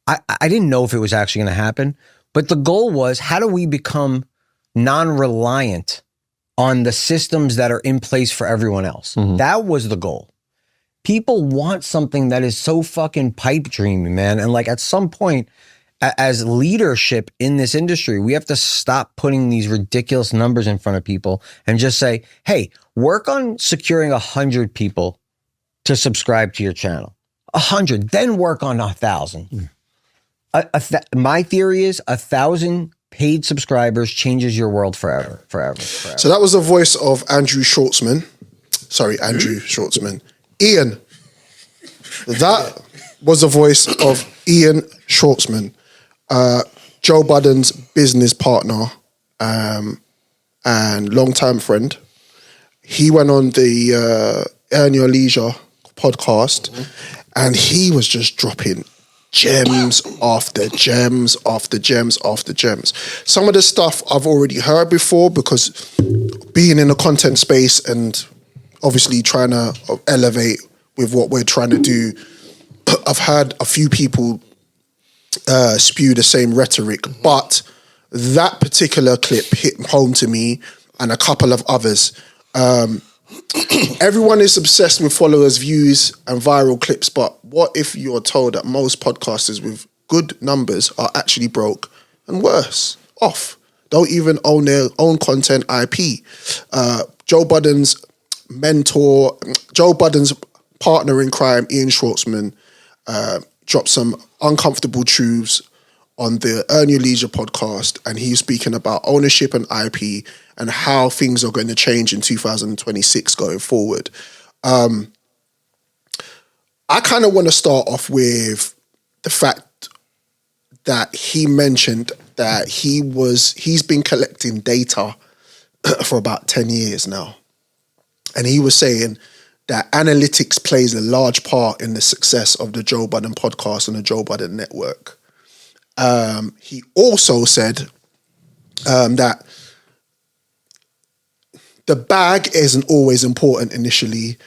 S6: I didn't know if it was actually going to happen, but the goal was, how do we become non-reliant on the systems that are in place for everyone else? That was the goal. People want something that is so fucking pipe dreamy, man. And like at some point, as leadership in this industry, we have to stop putting these ridiculous numbers in front of people and just say, hey, work on securing 100 people to subscribe to your channel. 100, then work on 1,000. My theory is 1,000 paid subscribers changes your world forever.
S1: So that was the voice of Andrew Schwartzman. Sorry, Andrew Schwartzman. Ian. That was the voice of Ian Schwartzman, Joe Budden's business partner and longtime friend. He went on the Earn Your Leisure podcast, and he was just dropping gems after gems after gems after gems. Some of the stuff I've already heard before, because being in the content space and obviously trying to elevate with what we're trying to do, I've heard a few people spew the same rhetoric, but that particular clip hit home to me, and a couple of others. Everyone is obsessed with followers, views, and viral clips, but what if you're told that most podcasters with good numbers are actually broke and worse off? Don't even own their own content IP. Joe Budden's partner in crime, Ian Schwartzman, dropped some uncomfortable truths on the Earn Your Leisure podcast, and he's speaking about ownership and IP and how things are going to change in 2026 going forward. I kind of want to start off with the fact that he mentioned that he's been collecting data for about 10 years now. And he was saying that analytics plays a large part in the success of the Joe Budden podcast and the Joe Budden network. He also said that the bag isn't always important initially.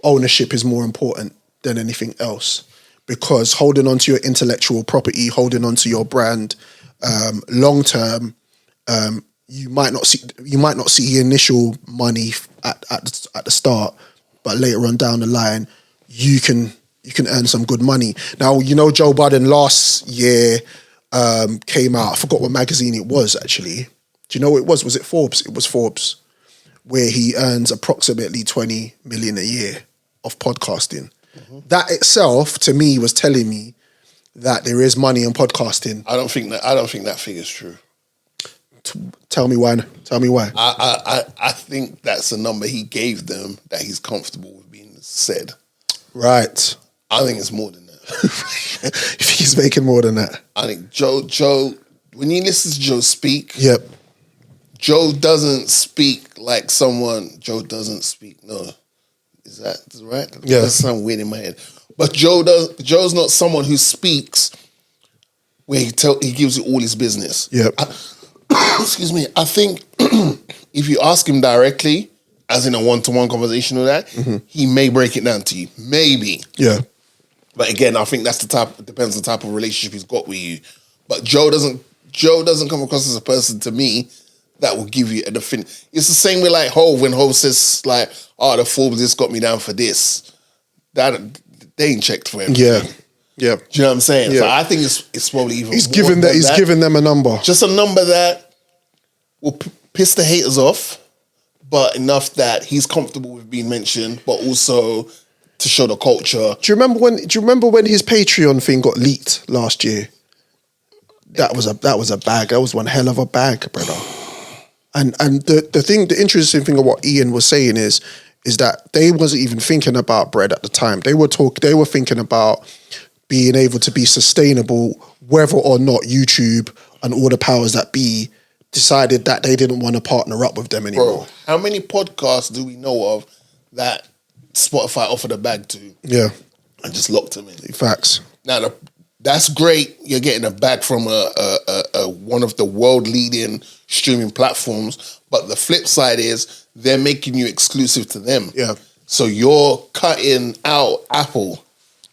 S1: Ownership is more important than anything else, because holding on to your intellectual property, holding on to your brand, long term, you might not see initial money at the start, but later on down the line, you can earn some good money. Now, you know, Joe Budden last year came out. I forgot what magazine it was actually. Do you know what it was? Was it Forbes? It was Forbes, where he earns approximately 20 million a year of podcasting. That itself, to me, was telling me that there is money in podcasting.
S2: I don't think that figure's true.
S1: Tell me why. Tell me why.
S2: I think that's a number he gave them that he's comfortable with being said.
S1: Right.
S2: I think it's more than that.
S1: If he's making more than that.
S2: I think Joe, when you listen to Joe speak,
S1: yep,
S2: Joe doesn't speak like someone. Joe doesn't speak. No, is that right?
S1: Yeah,
S2: that sounds weird in my head. But Joe's not someone who speaks where he gives you all his business.
S1: Yep.
S2: Excuse me. I think if you ask him directly, as in a one-to-one conversation or that, he may break it down to you. Maybe.
S1: Yeah.
S2: But again, I think that's depends on the type of relationship he's got with you. But Joe doesn't come across as a person to me that will give you a definitive. It's the same way like Hov, when Hov says like, oh, the Forbes just got me down for this. That they ain't checked for him.
S1: Yeah. Yeah.
S2: Do you know what I'm saying?
S1: Yeah.
S2: So I think it's probably even
S1: he's giving them a number.
S2: Just a number that will piss the haters off, but enough that he's comfortable with being mentioned, but also to show the culture.
S1: Do you remember when his Patreon thing got leaked last year? That was a bag. That was one hell of a bag, brother. And the interesting thing of what Ian was saying is that they wasn't even thinking about bread at the time. They were thinking about being able to be sustainable, whether or not YouTube and all the powers that be decided that they didn't want to partner up with them anymore.
S2: Bro, how many podcasts do we know of that Spotify offered a bag to?
S1: Yeah.
S2: And just locked them in.
S1: Facts.
S2: Now, that's great. You're getting a bag from one of the world-leading streaming platforms, but the flip side is they're making you exclusive to them.
S1: Yeah.
S2: So you're cutting out Apple.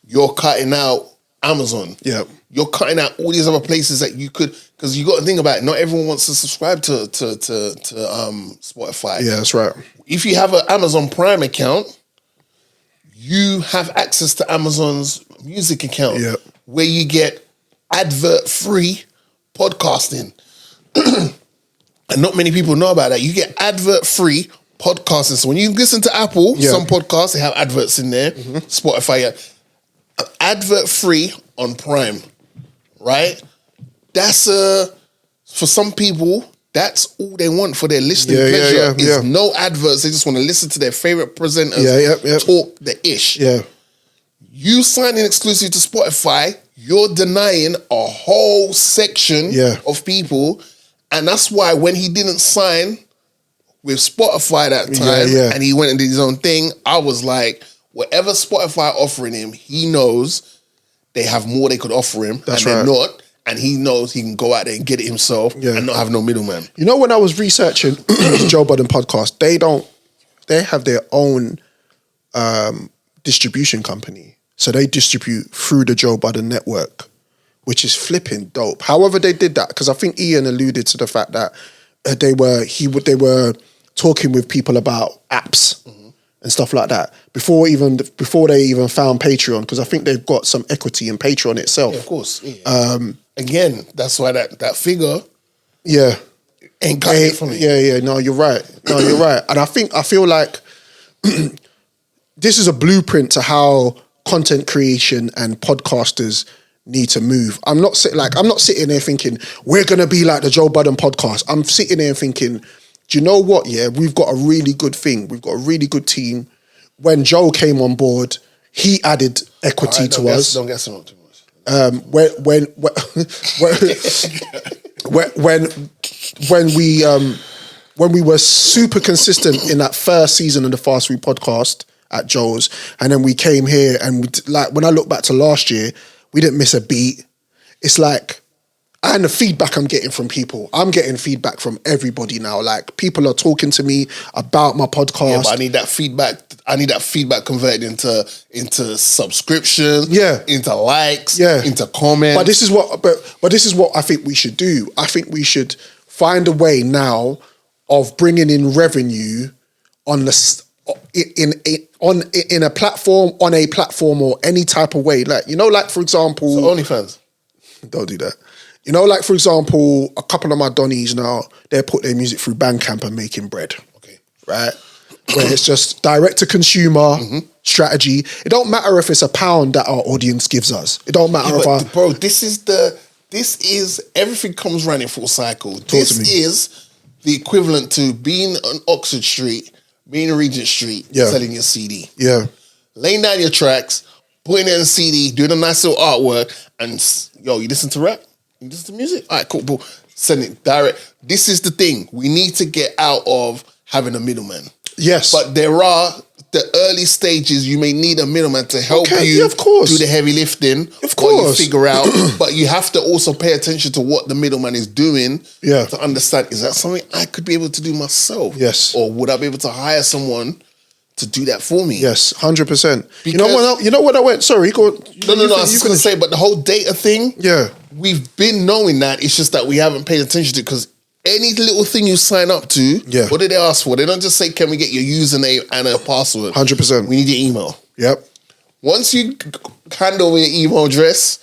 S2: You're cutting out Amazon.
S1: Yeah.
S2: you're cutting out all these other places that you could, because you got to think about it. Not everyone wants to subscribe to Spotify.
S1: Yeah, that's right.
S2: If you have an Amazon Prime account, you have access to Amazon's music account, where you get advert-free podcasting. And not many people know about that. You get advert-free podcasting. So when you listen to Apple, some podcasts, they have adverts in there. Spotify, advert-free on Prime, right? That's for some people, that's all they want for their listening pleasure. Is no adverts. They just want to listen to their favorite presenters talk the ish.
S1: Yeah.
S2: You signing exclusive to Spotify, you're denying a whole section of people. And that's why when he didn't sign with Spotify that time and he went and did his own thing, I was like, whatever Spotify offering him, he knows they have more they could offer him.
S1: That's
S2: and
S1: right.
S2: they're not. And he knows he can go out there and get it himself and not have no middleman.
S1: You know, when I was researching Joe Budden podcast, they have their own distribution company. So they distribute through the Joe Budden network, which is flipping dope. However they did that, because I think Ian alluded to the fact that they were talking with people about apps and stuff like that before they even found Patreon, because I think they've got some equity in Patreon itself.
S2: Yeah, of course. Yeah. Again, that's why that figure ain't got it for me.
S1: Yeah. No, you're right. And I feel like this is a blueprint to how content creation and podcasters need to move. I'm not sitting there thinking we're gonna be like the Joe Budden podcast. I'm sitting there thinking, do you know what? Yeah, we've got a really good thing. We've got a really good team. When Joe came on board, he added equity to us.
S2: Don't guess him up too much.
S1: When we were super consistent in that first season of the Fast Food podcast at Joe's, and then we came here and when I look back to last year, we didn't miss a beat. It's like, and the feedback I'm getting from people, I'm getting feedback from everybody now. Like, people are talking to me about my podcast.
S2: Yeah, but I need that feedback. I need that feedback converted into subscriptions, into likes, into comments.
S1: But this is what I think we should do. I think we should find a way now of bringing in revenue on a platform or any type of way. Like, like for example,
S2: so OnlyFans.
S1: Don't do that. Like for example, a couple of my Donnies now, they put their music through Bandcamp and making bread.
S2: Okay.
S1: Right? Where it's just direct to consumer strategy. It don't matter if it's £1 that our audience gives us. It don't matter
S2: bro, this is everything comes around in full cycle. This is the equivalent to being on Oxford Street, being in Regent Street, selling your CD.
S1: Yeah.
S2: Laying down your tracks, putting it in a CD, doing a nice little artwork, and you listen to rap? You listen to music? All right, cool. Send it direct. This is the thing. We need to get out of having a middleman.
S1: Yes.
S2: But there are the early stages, you may need a middleman to help you
S1: of course.
S2: do the heavy lifting.
S1: Of course.
S2: What you figure out. But you have to also pay attention to what the middleman is doing to understand, is that something I could be able to do myself?
S1: Yes.
S2: Or would I be able to hire someone to do that for me?
S1: Yes, 100%. You know what I went? Sorry, go on.
S2: No, I was going to say, but the whole data thing,
S1: yeah,
S2: we've been knowing that. It's just that we haven't paid attention to it, because any little thing you sign up to, what do they ask for? They don't just say, can we get your username and a password?
S1: 100%.
S2: We need your email.
S1: Yep.
S2: Once you hand over your email address,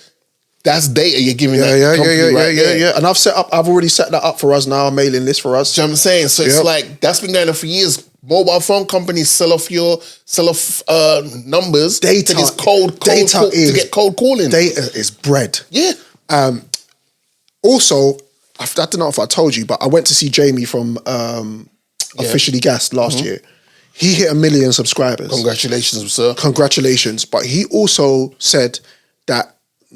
S2: that's data you're giving that company right there.
S1: Yeah. And I've already set that up for us now, a mailing list for us.
S2: Do you know what I'm saying? So it's like, that's been going on for years. Mobile phone companies sell off numbers
S1: data.
S2: To this to get cold calling.
S1: Data is bread.
S2: Yeah.
S1: Also, I don't know if I told you, but I went to see Jamie from Officially Gassed last year. He hit 1 million subscribers.
S2: Congratulations, sir.
S1: Congratulations. But he also said that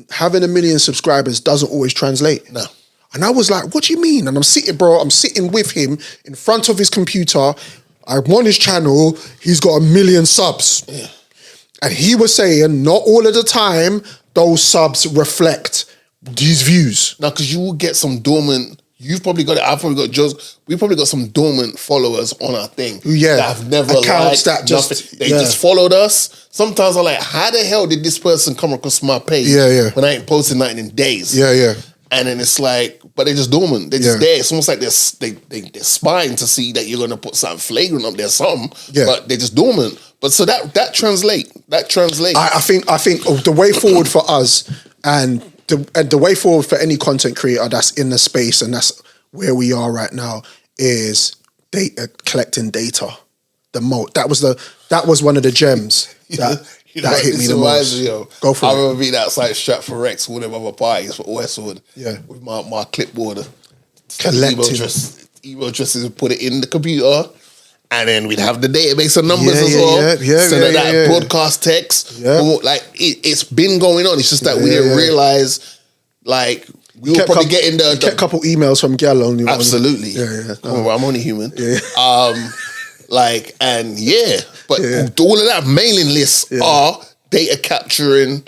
S1: having 1 million subscribers doesn't always translate.
S2: No.
S1: And I was like, what do you mean? And I'm sitting with him in front of his computer. I'm on his channel. He's got 1 million subs.
S2: Yeah.
S1: And he was saying, not all of the time, those subs reflect these views.
S2: No, because you will get some dormant You've probably got it. I've probably got Joe's. We probably got some dormant followers on our thing.
S1: Yeah.
S2: That have never
S1: Accounts
S2: liked
S1: that just-
S2: nothing. They just followed us. Sometimes I'm like, how the hell did this person come across my page?
S1: Yeah.
S2: When I ain't posted nothing in days.
S1: Yeah.
S2: And then it's like, but they're just dormant. They're just there. It's almost like they're spying to see that you're gonna put something flagrant up there, something.
S1: Yeah.
S2: But they're just dormant. But so that translates.
S1: I think the way forward for us and the way forward for any content creator that's in the space, and that's where we are right now, is collecting data. That was one of the gems that hit me the most. Go for
S2: I
S1: it.
S2: remember being outside Stratford Rex, one of the other parties for Westwood.
S1: Yeah.
S2: With my clipboard,
S1: Collecting.
S2: email addresses, and put it in the computer. And then we'd have the database of numbers as well. Send that broadcast text.
S1: Yeah.
S2: Like it's been going on. It's just that we didn't realize, like, we were probably getting the
S1: kept a couple emails from Gal on you.
S2: absolutely.
S1: Yeah.
S2: I'm only human.
S1: Yeah.
S2: But all of that mailing lists are data capturing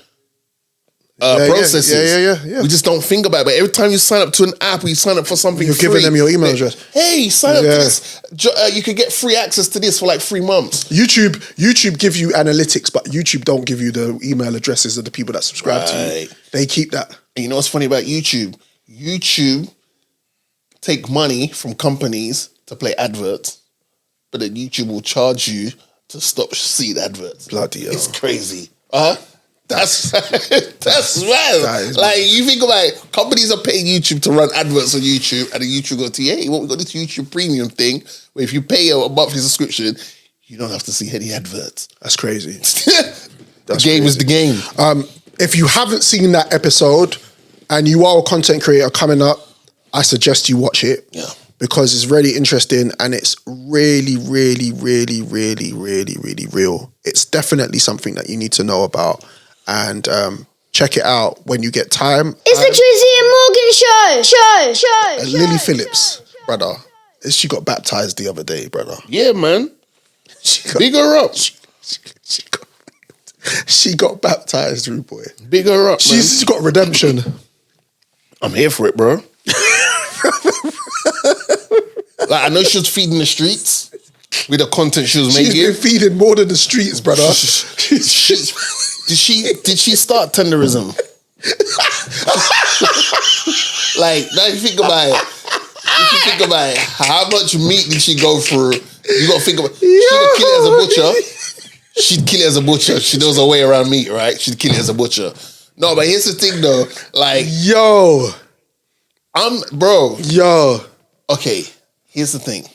S2: processes.
S1: Yeah.
S2: We just don't think about it. But every time you sign up to an app or you sign up for something
S1: You're
S2: free,
S1: giving them your email address.
S2: Hey, sign up to this. You could get free access to this for like 3 months.
S1: YouTube give you analytics, but YouTube don't give you the email addresses of the people that subscribe to you. They keep that.
S2: And you know what's funny about YouTube? YouTube take money from companies to play adverts, but then YouTube will charge you to stop seeing adverts.
S1: Bloody hell.
S2: It's crazy. That's mad. Like, you think about it, companies are paying YouTube to run adverts on YouTube, and then YouTube go to you, hey, we got this YouTube premium thing where if you pay a monthly subscription, you don't have to see any adverts.
S1: That's crazy.
S2: The game is the game.
S1: If you haven't seen that episode and you are a content creator coming up, I suggest you watch it.
S2: Yeah.
S1: Because it's really interesting and it's really, really, really, really, really, really real. It's definitely something that you need to know about. And check it out when you get time.
S4: It's the Drizzy and Morgan Show.
S1: Lily Phillips, brother. She got baptized the other day, brother.
S2: Yeah, man. Big her up.
S1: She got baptized, rude boy.
S2: Big her up, man.
S1: She's got redemption.
S2: I'm here for it, bro. Like, I know she was feeding the streets with the content she was
S1: She's
S2: making.
S1: been feeding more than the streets, brother.
S2: Did she start tenderism? Like, now you think about it. How much meat did she go through? You gotta think about it. She'd kill it as a butcher. She'd kill it as a butcher. She knows her way around meat, right? She'd kill it as a butcher. No, but here's the thing though. Like,
S1: Yo.
S2: Okay, here's the thing.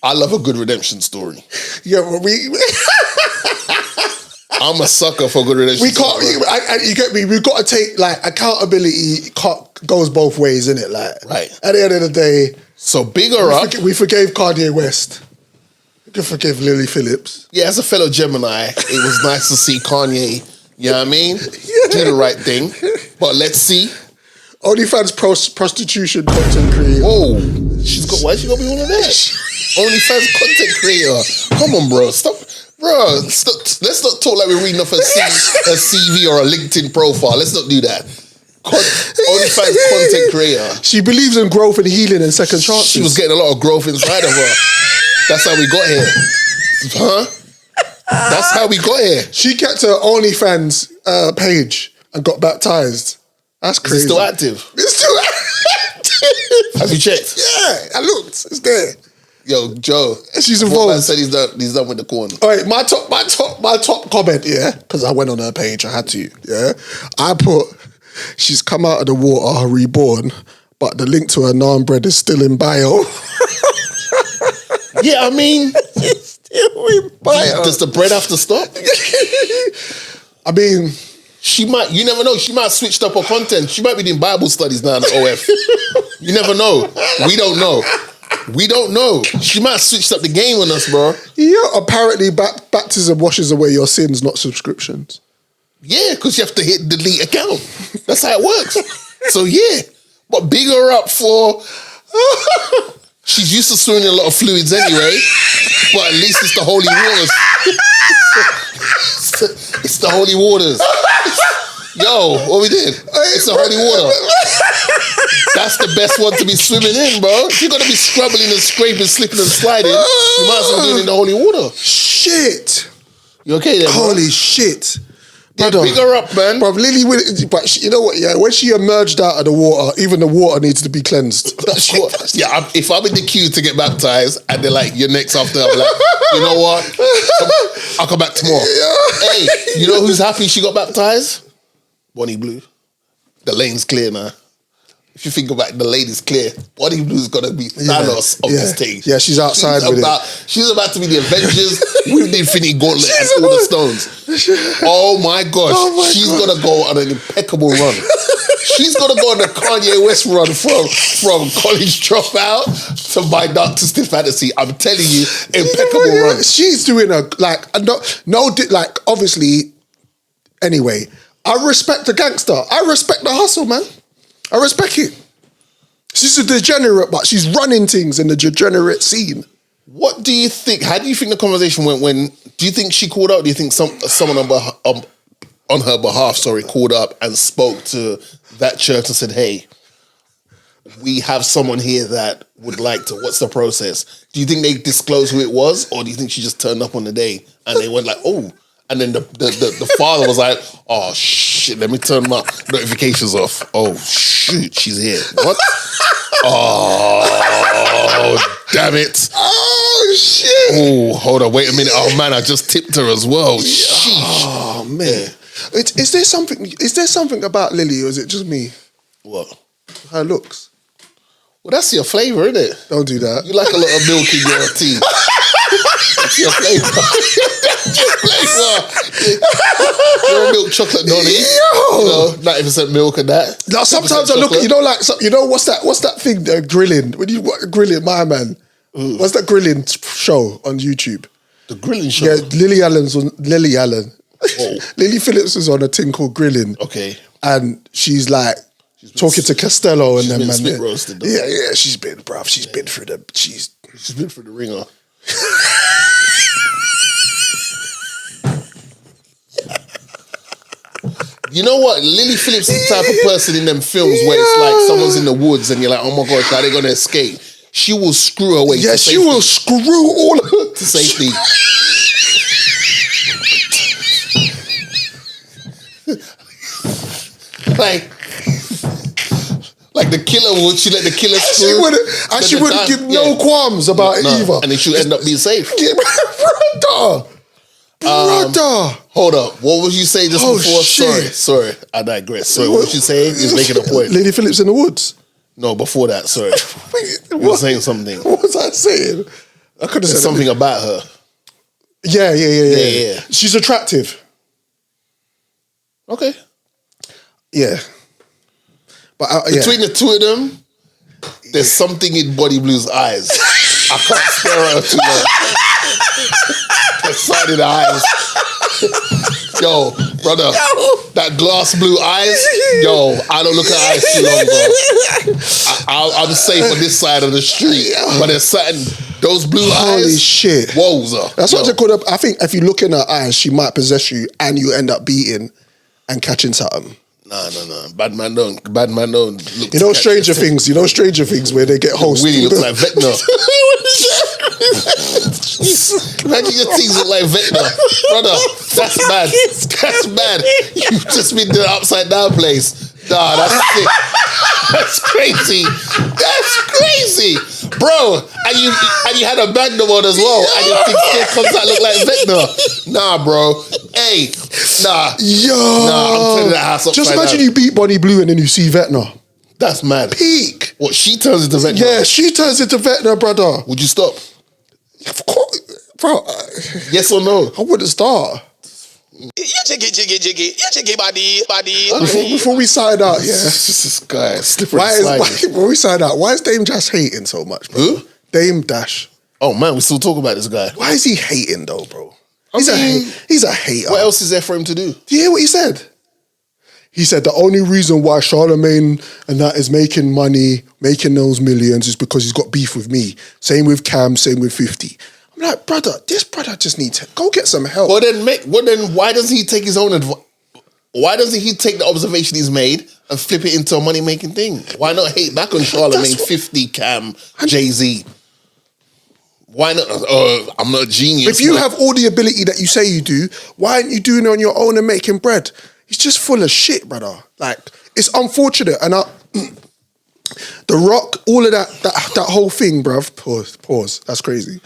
S2: I love a good redemption story.
S1: Yeah, well,
S2: I'm a sucker for good redemption.
S1: we can't. You get me. We've got to take like accountability. Goes both ways, innit? Like,
S2: right.
S1: At the end of the day,
S2: so big her up.
S1: we forgave Kanye West. We can forgive Lily Phillips.
S2: Yeah, as a fellow Gemini, it was nice to see Kanye. You know what I mean? Do the right thing. But let's see.
S1: OnlyFans prostitution content creator.
S2: Oh, why she gonna be one of that? OnlyFans content creator. Come on, bro. Stop. Bro, let's not talk like we're reading off a CV or a LinkedIn profile. Let's not do that. OnlyFans content creator.
S1: She believes in growth and healing and second chances.
S2: She was getting a lot of growth inside of her. That's how we got here. Huh? That's how we got here.
S1: She kept her OnlyFans page and got baptized. That's crazy.
S2: Is it still active?
S1: It's still active.
S2: Have you checked?
S1: Yeah, I looked. It's there.
S2: Yo, Joe.
S1: She's involved.
S2: Man said he's done with the corn.
S1: All right, my top comment, yeah, because I went on her page, I had to, yeah. I put, she's come out of the water, reborn, but the link to her naan bread is still in bio.
S2: Yeah, I mean,
S1: It's still in bio.
S2: does the bread have to stop?
S1: I mean,
S2: She might, you never know, she might have switched up her content. She might be doing Bible studies now in the OF. You never know. We don't know. We don't know. She might have switched up the game on us, bro.
S1: yeah, apparently baptism washes away your sins, not subscriptions.
S2: Yeah, because you have to hit delete account. That's how it works. So yeah, but big her up for... She's used to swimming in a lot of fluids anyway, but at least it's the holy waters. It's the holy waters. Yo, what we did? It's the holy water. That's the best one to be swimming in, bro. If you're gonna be scrubbing and scraping, slipping and sliding, you might as well do it in the holy water.
S1: Shit.
S2: You okay there, bro?
S1: Holy shit.
S2: Yeah, pick her up, man.
S1: Bro, Lily, but you know what? Yeah, when she emerged out of the water, even the water needs to be cleansed.
S2: Yeah, if I'm in the queue to get baptized and they're like, you're next after, I'm like, you know what? I'll come back tomorrow. Yeah. Hey, you know who's happy she got baptized? Bonnie Blue. The lane's clear now. If you think about it, the lane's clear. Bonnie Blue's gonna be Thanos of this thing.
S1: Yeah, she's outside with it.
S2: She's about to be the Avengers with the Infinity Gauntlet and all the stones. Oh my gosh. She's gonna go on an impeccable run. She's gonna go on the Kanye West run from college dropout to my Dark Twisted Fantasy. I'm telling you, impeccable run.
S1: She's doing obviously. Anyway, I respect the gangster. I respect the hustle, man. I respect it. She's a degenerate, but she's running things in the degenerate scene.
S2: What do you think? How do you think the conversation went? Do you think she called out? Do you think someone on her behalf, called up and spoke to that church and said, "Hey, we have someone here that would like to. What's the process?" Do you think they disclosed who it was, or do you think she just turned up on the day and they went like, "Oh"? And then the father was like, "Oh shit, let me turn my notifications off. Oh shoot, she's here. What? Oh damn it.
S1: Oh shit.
S2: Oh, hold on, wait a minute. Oh man, I just tipped her as well. Sheesh.
S1: Oh man. Is there something about Lily, or is it just me?
S2: What?
S1: Her looks.
S2: Well, that's your flavour, isn't it?
S1: Don't do that.
S2: You like a lot of milk in your tea. That's your flavour. You're a milk chocolate nonny. You know, 90% milk and that.
S1: Now sometimes I look at, what's that thing, grilling? When you watch grilling, my man. What's that grilling show on YouTube?
S2: The grilling show?
S1: Yeah, Lily Allen. Lily Phillips is on a thing called Grilling.
S2: Okay.
S1: And she's like talking to Costello and them, man.
S2: Spit roasted, though.
S1: Yeah, she's been, bruv. She's been through she's
S2: been through the ringer. You know what? Lily Phillips is the type of person in them films where it's like someone's in the woods and you're like, oh my gosh, how are they going to escape? She will screw her way to safety.
S1: Yeah, she will screw all of her
S2: to safety. like the killer would, she let the killer screw.
S1: She wouldn't give no qualms about it either.
S2: And then she'll end up being safe.
S1: Brother.
S2: Hold up. What was you saying just before?
S1: Shit.
S2: Sorry. I digress. Sorry, what was you saying? You're making a point.
S1: Lily Phillips in the woods.
S2: No, before that, sorry. You were saying something.
S1: What was I saying? I could have said
S2: something about her.
S1: Yeah. She's attractive.
S2: Okay.
S1: Yeah. But
S2: between the two of them, there's something in Bonnie Blue's eyes. I can't stare at her too long. The side of the eyes. Yo, brother, that glass blue eyes. Yo, I don't look at eyes too long, bro. I'm safe on this side of the street, but there's certain those blue eyes.
S1: Holy shit!
S2: Wowza.
S1: That's what they call up. I think if you look in her eyes, she might possess you, and you end up beating and catching something.
S2: No. Bad man don't look.
S1: You know Stranger Things where they get host.
S2: Really looks like Vecna. Imagine your things look like Vecna. Brother, that's bad. That's bad. You've just been to the upside down place. Nah, that's sick. That's crazy. That's crazy. Bro, and you had a Magnum on as well, and your thing still comes out look like Vecna. Nah, bro. Hey, nah.
S1: Yo.
S2: Nah, I'm turning that house upside down.
S1: Just imagine you beat Bonnie Blue and then you see Vecna.
S2: That's mad.
S1: Peak.
S2: What, she turns into Vecna?
S1: Yeah, she turns into Vecna, brother.
S2: Would you stop?
S1: Of course. Bro.
S2: Yes or no?
S1: I wouldn't start.
S7: Jiggy, body.
S1: Before we sign out,
S2: this guy slippery.
S1: Before we sign out, why is Dame Dash hating so much, bro?
S2: Who?
S1: Dame Dash.
S2: Oh man, we still talk about this guy.
S1: Why is he hating though, bro? He's a hater.
S2: What else is there for him to do?
S1: Do you hear what he said? He said the only reason why Charlemagne and that is making money, making those millions is because he's got beef with me. Same with Cam, same with 50. I'm like, brother, this brother just needs to go get some help.
S2: Well then, why doesn't he take his own advice? Why doesn't he take the observation he's made and flip it into a money-making thing? Why not hate back on Charlamagne 50, Cam, Jay-Z? Why not? I'm not a genius.
S1: If you have all the ability that you say you do, why aren't you doing it on your own and making bread? He's just full of shit, brother. Like, it's unfortunate. And The Rock, all of that whole thing, bruv. Pause. That's crazy.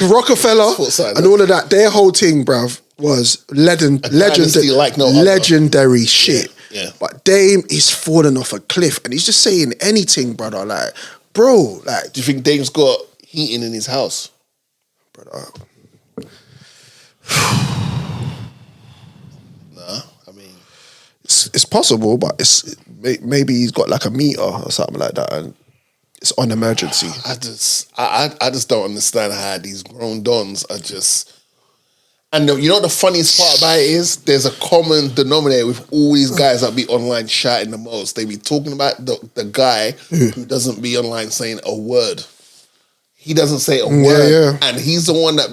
S1: Rockefeller and all of that, their whole thing, bruv, was legendary shit.
S2: Yeah.
S1: But Dame is falling off a cliff and he's just saying anything, brother. Like, bro, like.
S2: Do you think Dame's got heating in his house?
S1: Brother.
S2: Nah, I mean.
S1: It's possible, but maybe he's got like a meter or something like that and it's on emergency.
S2: I just don't understand how these grown dons are just... And you know what the funniest part about it is? There's a common denominator with all these guys that be online shouting the most. They be talking about the guy who doesn't be online saying a word. He doesn't say a word.
S1: Yeah.
S2: And he's the one that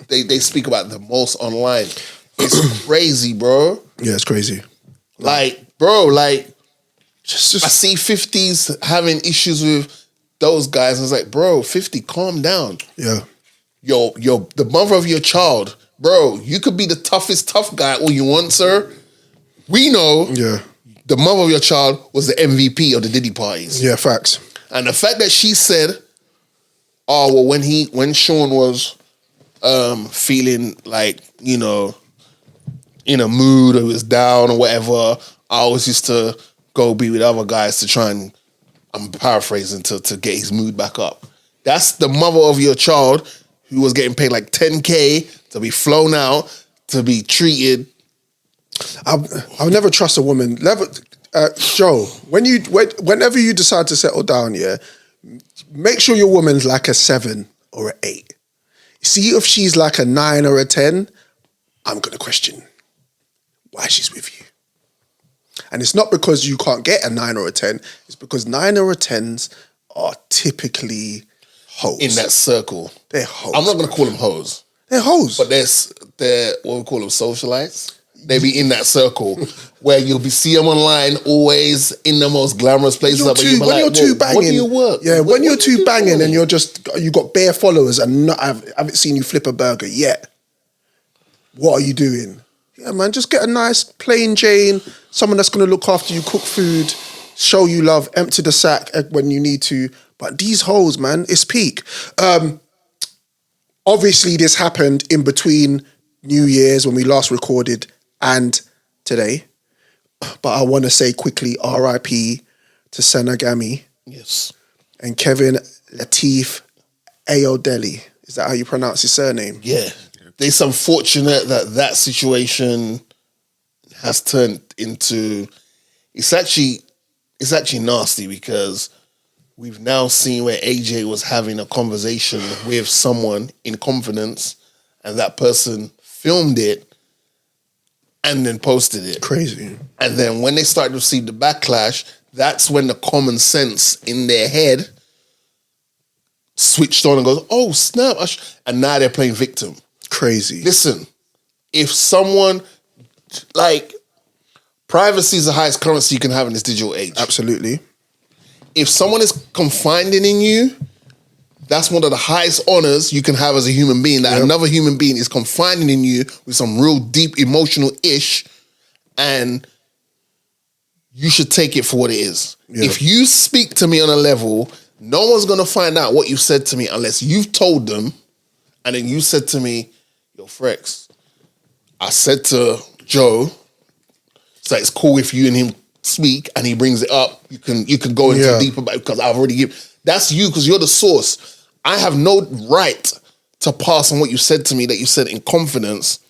S2: they speak about the most online. It's crazy, bro.
S1: Yeah, it's crazy.
S2: Like, bro,
S1: just
S2: I see 50s having issues with those guys. And it's like, bro, 50, calm down.
S1: Yeah.
S2: The mother of your child, bro, you could be the toughest tough guy all you want, sir. We know the mother of your child was the MVP of the Diddy parties.
S1: Yeah, facts.
S2: And the fact that she said, oh, well, when Sean was feeling like, you know, in a mood or was down or whatever, I always used to go be with other guys to try and, I'm paraphrasing, to get his mood back up. That's the mother of your child who was getting paid like 10K to be flown out, to be treated.
S1: I'll never trust a woman. Joe, whenever you decide to settle down, make sure your woman's like a 7 or an 8. See if she's like a 9 or a 10, I'm going to question why she's with you. And it's not because you can't get a 9 or a 10, it's because 9 or a 10s are typically hoes.
S2: In that circle.
S1: They're hoes.
S2: I'm not going to call them hoes.
S1: They're hoes.
S2: But they're what we call them, socialites. They be in that circle where you'll see them online always in the most glamorous places.
S1: When you're too banging.
S2: What do you work?
S1: Yeah, when you're too banging and you got bare followers and I haven't seen you flip a burger yet. What are you doing? Yeah, man, just get a nice plain Jane, someone that's going to look after you, cook food, show you love, empty the sack when you need to. But these hoes, man, it's peak. Obviously, this happened in between New Year's when we last recorded and today. But I want to say quickly, R.I.P. to Senagami.
S2: Yes.
S1: And Kevin Lateef Ayodele. Is that how you pronounce his surname?
S2: Yeah. It's unfortunate that situation has turned into... It's actually nasty because we've now seen where AJ was having a conversation with someone in confidence and that person filmed it and then posted it.
S1: Crazy.
S2: And then when they started to receive the backlash, that's when the common sense in their head switched on and goes, oh, snap. And now they're playing victim.
S1: Crazy.
S2: Listen, if someone, privacy is the highest currency you can have in this digital age.
S1: Absolutely.
S2: If someone is confiding in you, that's one of the highest honors you can have as a human being, that another human being is confiding in you with some real deep emotional ish, and you should take it for what it is. Yeah. If you speak to me on a level, no one's going to find out what you've said to me unless you've told them, and then you said to me, yo, Frex, I said to Joe, so it's cool if you and him speak and he brings it up. You can go into deeper about it because I've already given. That's you because you're the source. I have no right to pass on what you said to me that you said in confidence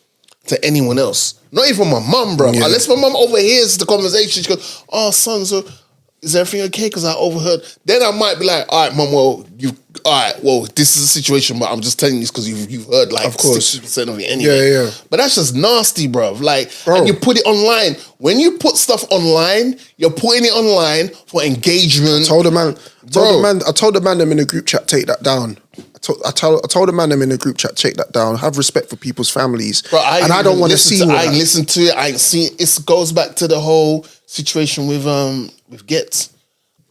S2: to anyone else. Not even my mum, bro. Yeah. Unless my mum overhears the conversation, she goes, oh, son, so is everything okay? Because I overheard. Then I might be like, all right, mum, this is a situation, but I'm just telling you this because you've heard like 60% of it anyway.
S1: Yeah.
S2: But that's just nasty, bro. And you put it online. When you put stuff online, you're putting it online for engagement.
S1: I told the man them in the group chat, take that down. I I told the man them in the group chat, take that down. Have respect for people's families.
S2: Bro,
S1: I don't want to see.
S2: I ain't listened to it. I ain't seen it. It goes back to the whole situation with Gets.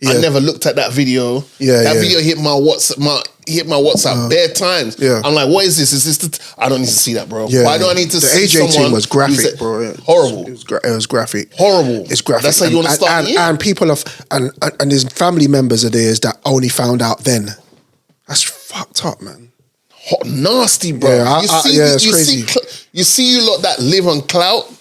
S1: Yeah.
S2: I never looked at that video. That video hit my WhatsApp bare times.
S1: Yeah.
S2: I'm like, what is this? Is this I don't need to see that, bro.
S1: Yeah,
S2: Why do I need to see
S1: the AJ
S2: someone
S1: team was graphic, bro.
S2: Horrible.
S1: It was graphic.
S2: Horrible.
S1: It's graphic.
S2: That's how you want to start.
S1: And people and his family members of theirs that only found out then. That's fucked up, man.
S2: Hot, nasty, bro.
S1: Yeah, it's crazy.
S2: You see you lot that live on Clout.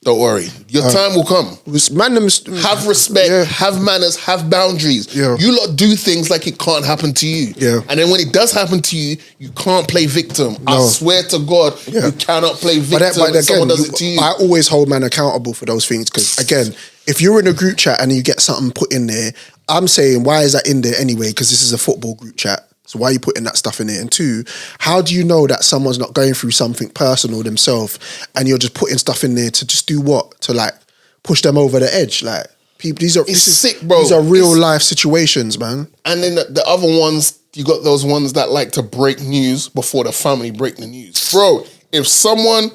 S2: Don't worry. Your time will come. Have respect, have manners, have boundaries.
S1: Yeah.
S2: You lot do things like it can't happen to you.
S1: Yeah.
S2: And then when it does happen to you, you can't play victim.
S1: No.
S2: I swear to God, you cannot play victim when someone does it to you.
S1: I always hold man accountable for those things because, again, if you're in a group chat and you get something put in there, I'm saying, why is that in there anyway? Because this is a football group chat. So why are you putting that stuff in there? And two, how do you know that someone's not going through something personal themselves and you're just putting stuff in there to just do what? To like push them over the edge? Like people, this is
S2: sick, bro.
S1: These are real life situations, man.
S2: And then the other ones, you got those ones that like to break news before the family break the news. Bro, if someone,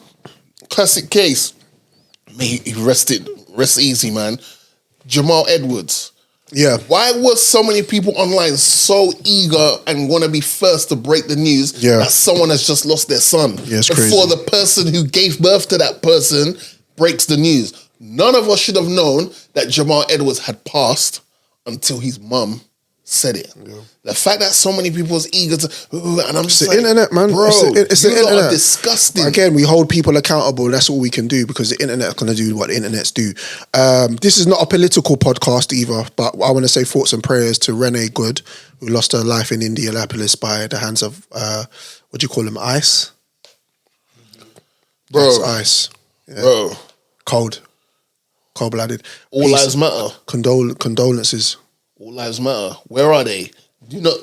S2: classic case, may he rest easy, man. Jamal Edwards.
S1: Yeah.
S2: Why was so many people online so eager and want to be first to break the news that someone has just lost their son before the person who gave birth to that person breaks the news? None of us should have known that Jamal Edwards had passed until his mum said it. Yeah. The fact that so many people was eager to, and I'm just
S1: it's
S2: like,
S1: the internet, man.
S2: Bro,
S1: it's the internet.
S2: Are disgusting.
S1: Again, we hold people accountable. That's all we can do because the internet's going to do what the internets do. This is not a political podcast either, but I want to say thoughts and prayers to Renee Good, who lost her life in Indianapolis by the hands of, what do you call them, ICE?
S2: Bro.
S1: That's ICE. Yeah.
S2: Bro.
S1: Cold-blooded.
S2: All lives matter.
S1: Condolences.
S2: All lives matter. Where are they? Do you not?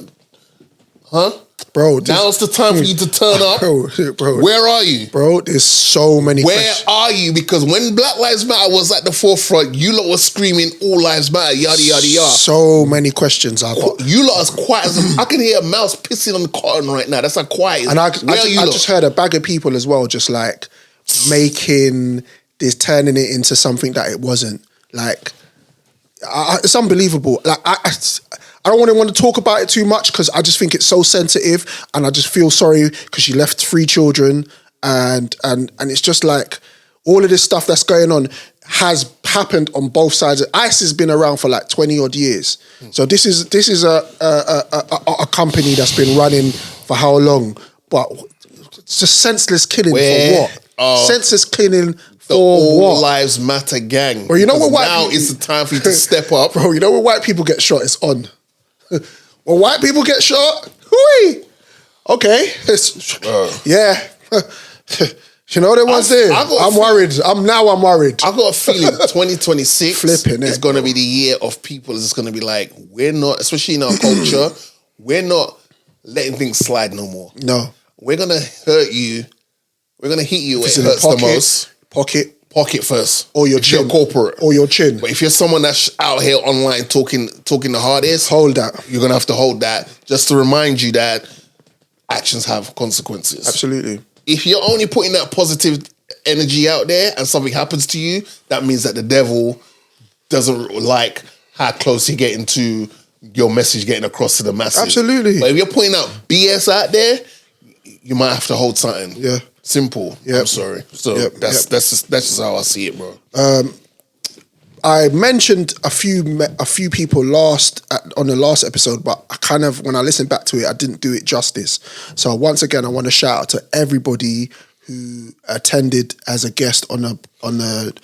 S2: Huh?
S1: Bro,
S2: now's the time for you to turn up.
S1: Bro.
S2: Where are you?
S1: Bro, there's so many
S2: questions. Where are you? Because when Black Lives Matter was at the forefront, you lot were screaming, all lives matter, yada, yada, yada.
S1: So many questions I've got.
S2: You lot as quiet as I can hear a mouse pissing on the cotton right now. That's how quiet.
S1: And I just heard a bag of people as well, just like making this, turning it into something that it wasn't. Like, it's unbelievable. Like I don't want to talk about it too much because I just think it's so sensitive, and I just feel sorry because she left 3 children, and it's just like all of this stuff that's going on has happened on both sides. ICE has been around for like 20 odd years, so this is a company that's been running for how long? But it's just senseless killing for what? Senseless killing.
S2: All lives matter gang.
S1: Bro, you know what?
S2: Now is the time for you to step up.
S1: Bro, you know when white people get shot, it's on. When white people get shot, hooey. Okay. Yeah. You know the ones there? I'm worried. I'm worried.
S2: I've got a feeling 2026
S1: Flipping
S2: is going to be the year of people. It's going to be like, we're not, especially in our culture, we're not letting things slide no more.
S1: No.
S2: We're going to hurt you. We're going to hit you where it hurts the most. Pocket first.
S1: Or your
S2: chin.
S1: You're corporate.
S2: Or your chin. But if you're someone that's out here online talking the hardest,
S1: hold that.
S2: You're going to have to hold that just to remind you that actions have consequences.
S1: Absolutely.
S2: If you're only putting that positive energy out there and something happens to you, that means that the devil doesn't like how close you're getting to your message getting across to the masses.
S1: Absolutely.
S2: But if you're putting out BS out there, you might have to hold something.
S1: Yeah.
S2: Simple. Yep. I'm sorry. So that's just how I see it, bro.
S1: I mentioned a few people on the last episode, but I kind of, when I listened back to it, I didn't do it justice. So once again, I want to shout out to everybody who attended as a guest on the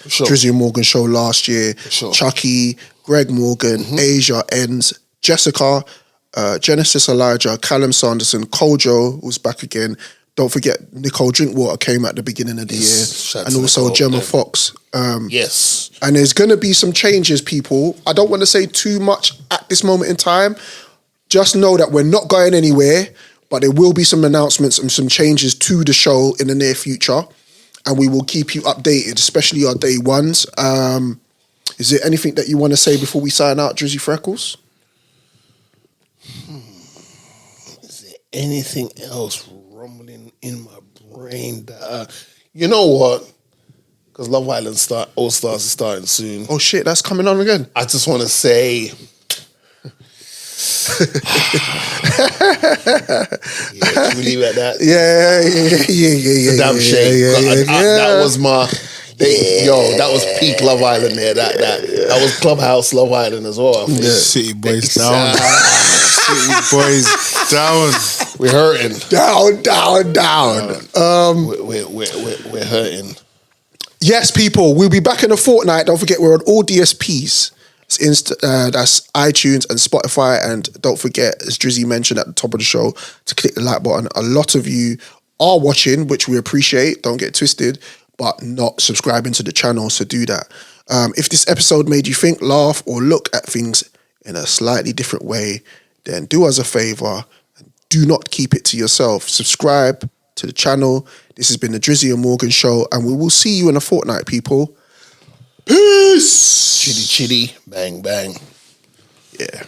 S1: Drizzy Morgan Show last year. Chucky, Greg Morgan, Asia Enns, Jessica, Genesis Elijah, Callum Sanderson, Kojo was back again. Don't forget, Nicole Drinkwater came at the beginning of the year. And also Nicole, Gemma Fox.
S2: Yes.
S1: And there's going to be some changes, people. I don't want to say too much at this moment in time. Just know that we're not going anywhere, but there will be some announcements and some changes to the show in the near future. And we will keep you updated, especially our day ones. Is there anything that you want to say before we sign out, Drizzy Freckles?
S2: anything else rumbling in my brain that you know what? Because Love Island All Stars is starting soon.
S1: Oh shit, that's coming on again.
S2: I just want to say, should we leave it at that?
S1: Yeah.
S2: Damn shame. That was my. That was peak Love Island there. That was Clubhouse Love Island as well.
S3: City boys down. City boys down.
S2: We're hurting.
S1: Down.
S2: We're hurting.
S1: Yes, people, we'll be back in a fortnight. Don't forget, we're on all DSPs. That's iTunes and Spotify. And don't forget, as Drizzy mentioned at the top of the show, to click the like button. A lot of you are watching, which we appreciate. Don't get twisted, but not subscribing to the channel. So do that. If this episode made you think, laugh, or look at things in a slightly different way, then do us a favor and do not keep it to yourself. Subscribe to the channel. This has been the Drizzy Morgan Show, and we will see you in a fortnight, people. Peace.
S2: Chitty, chitty, bang, bang.
S1: Yeah.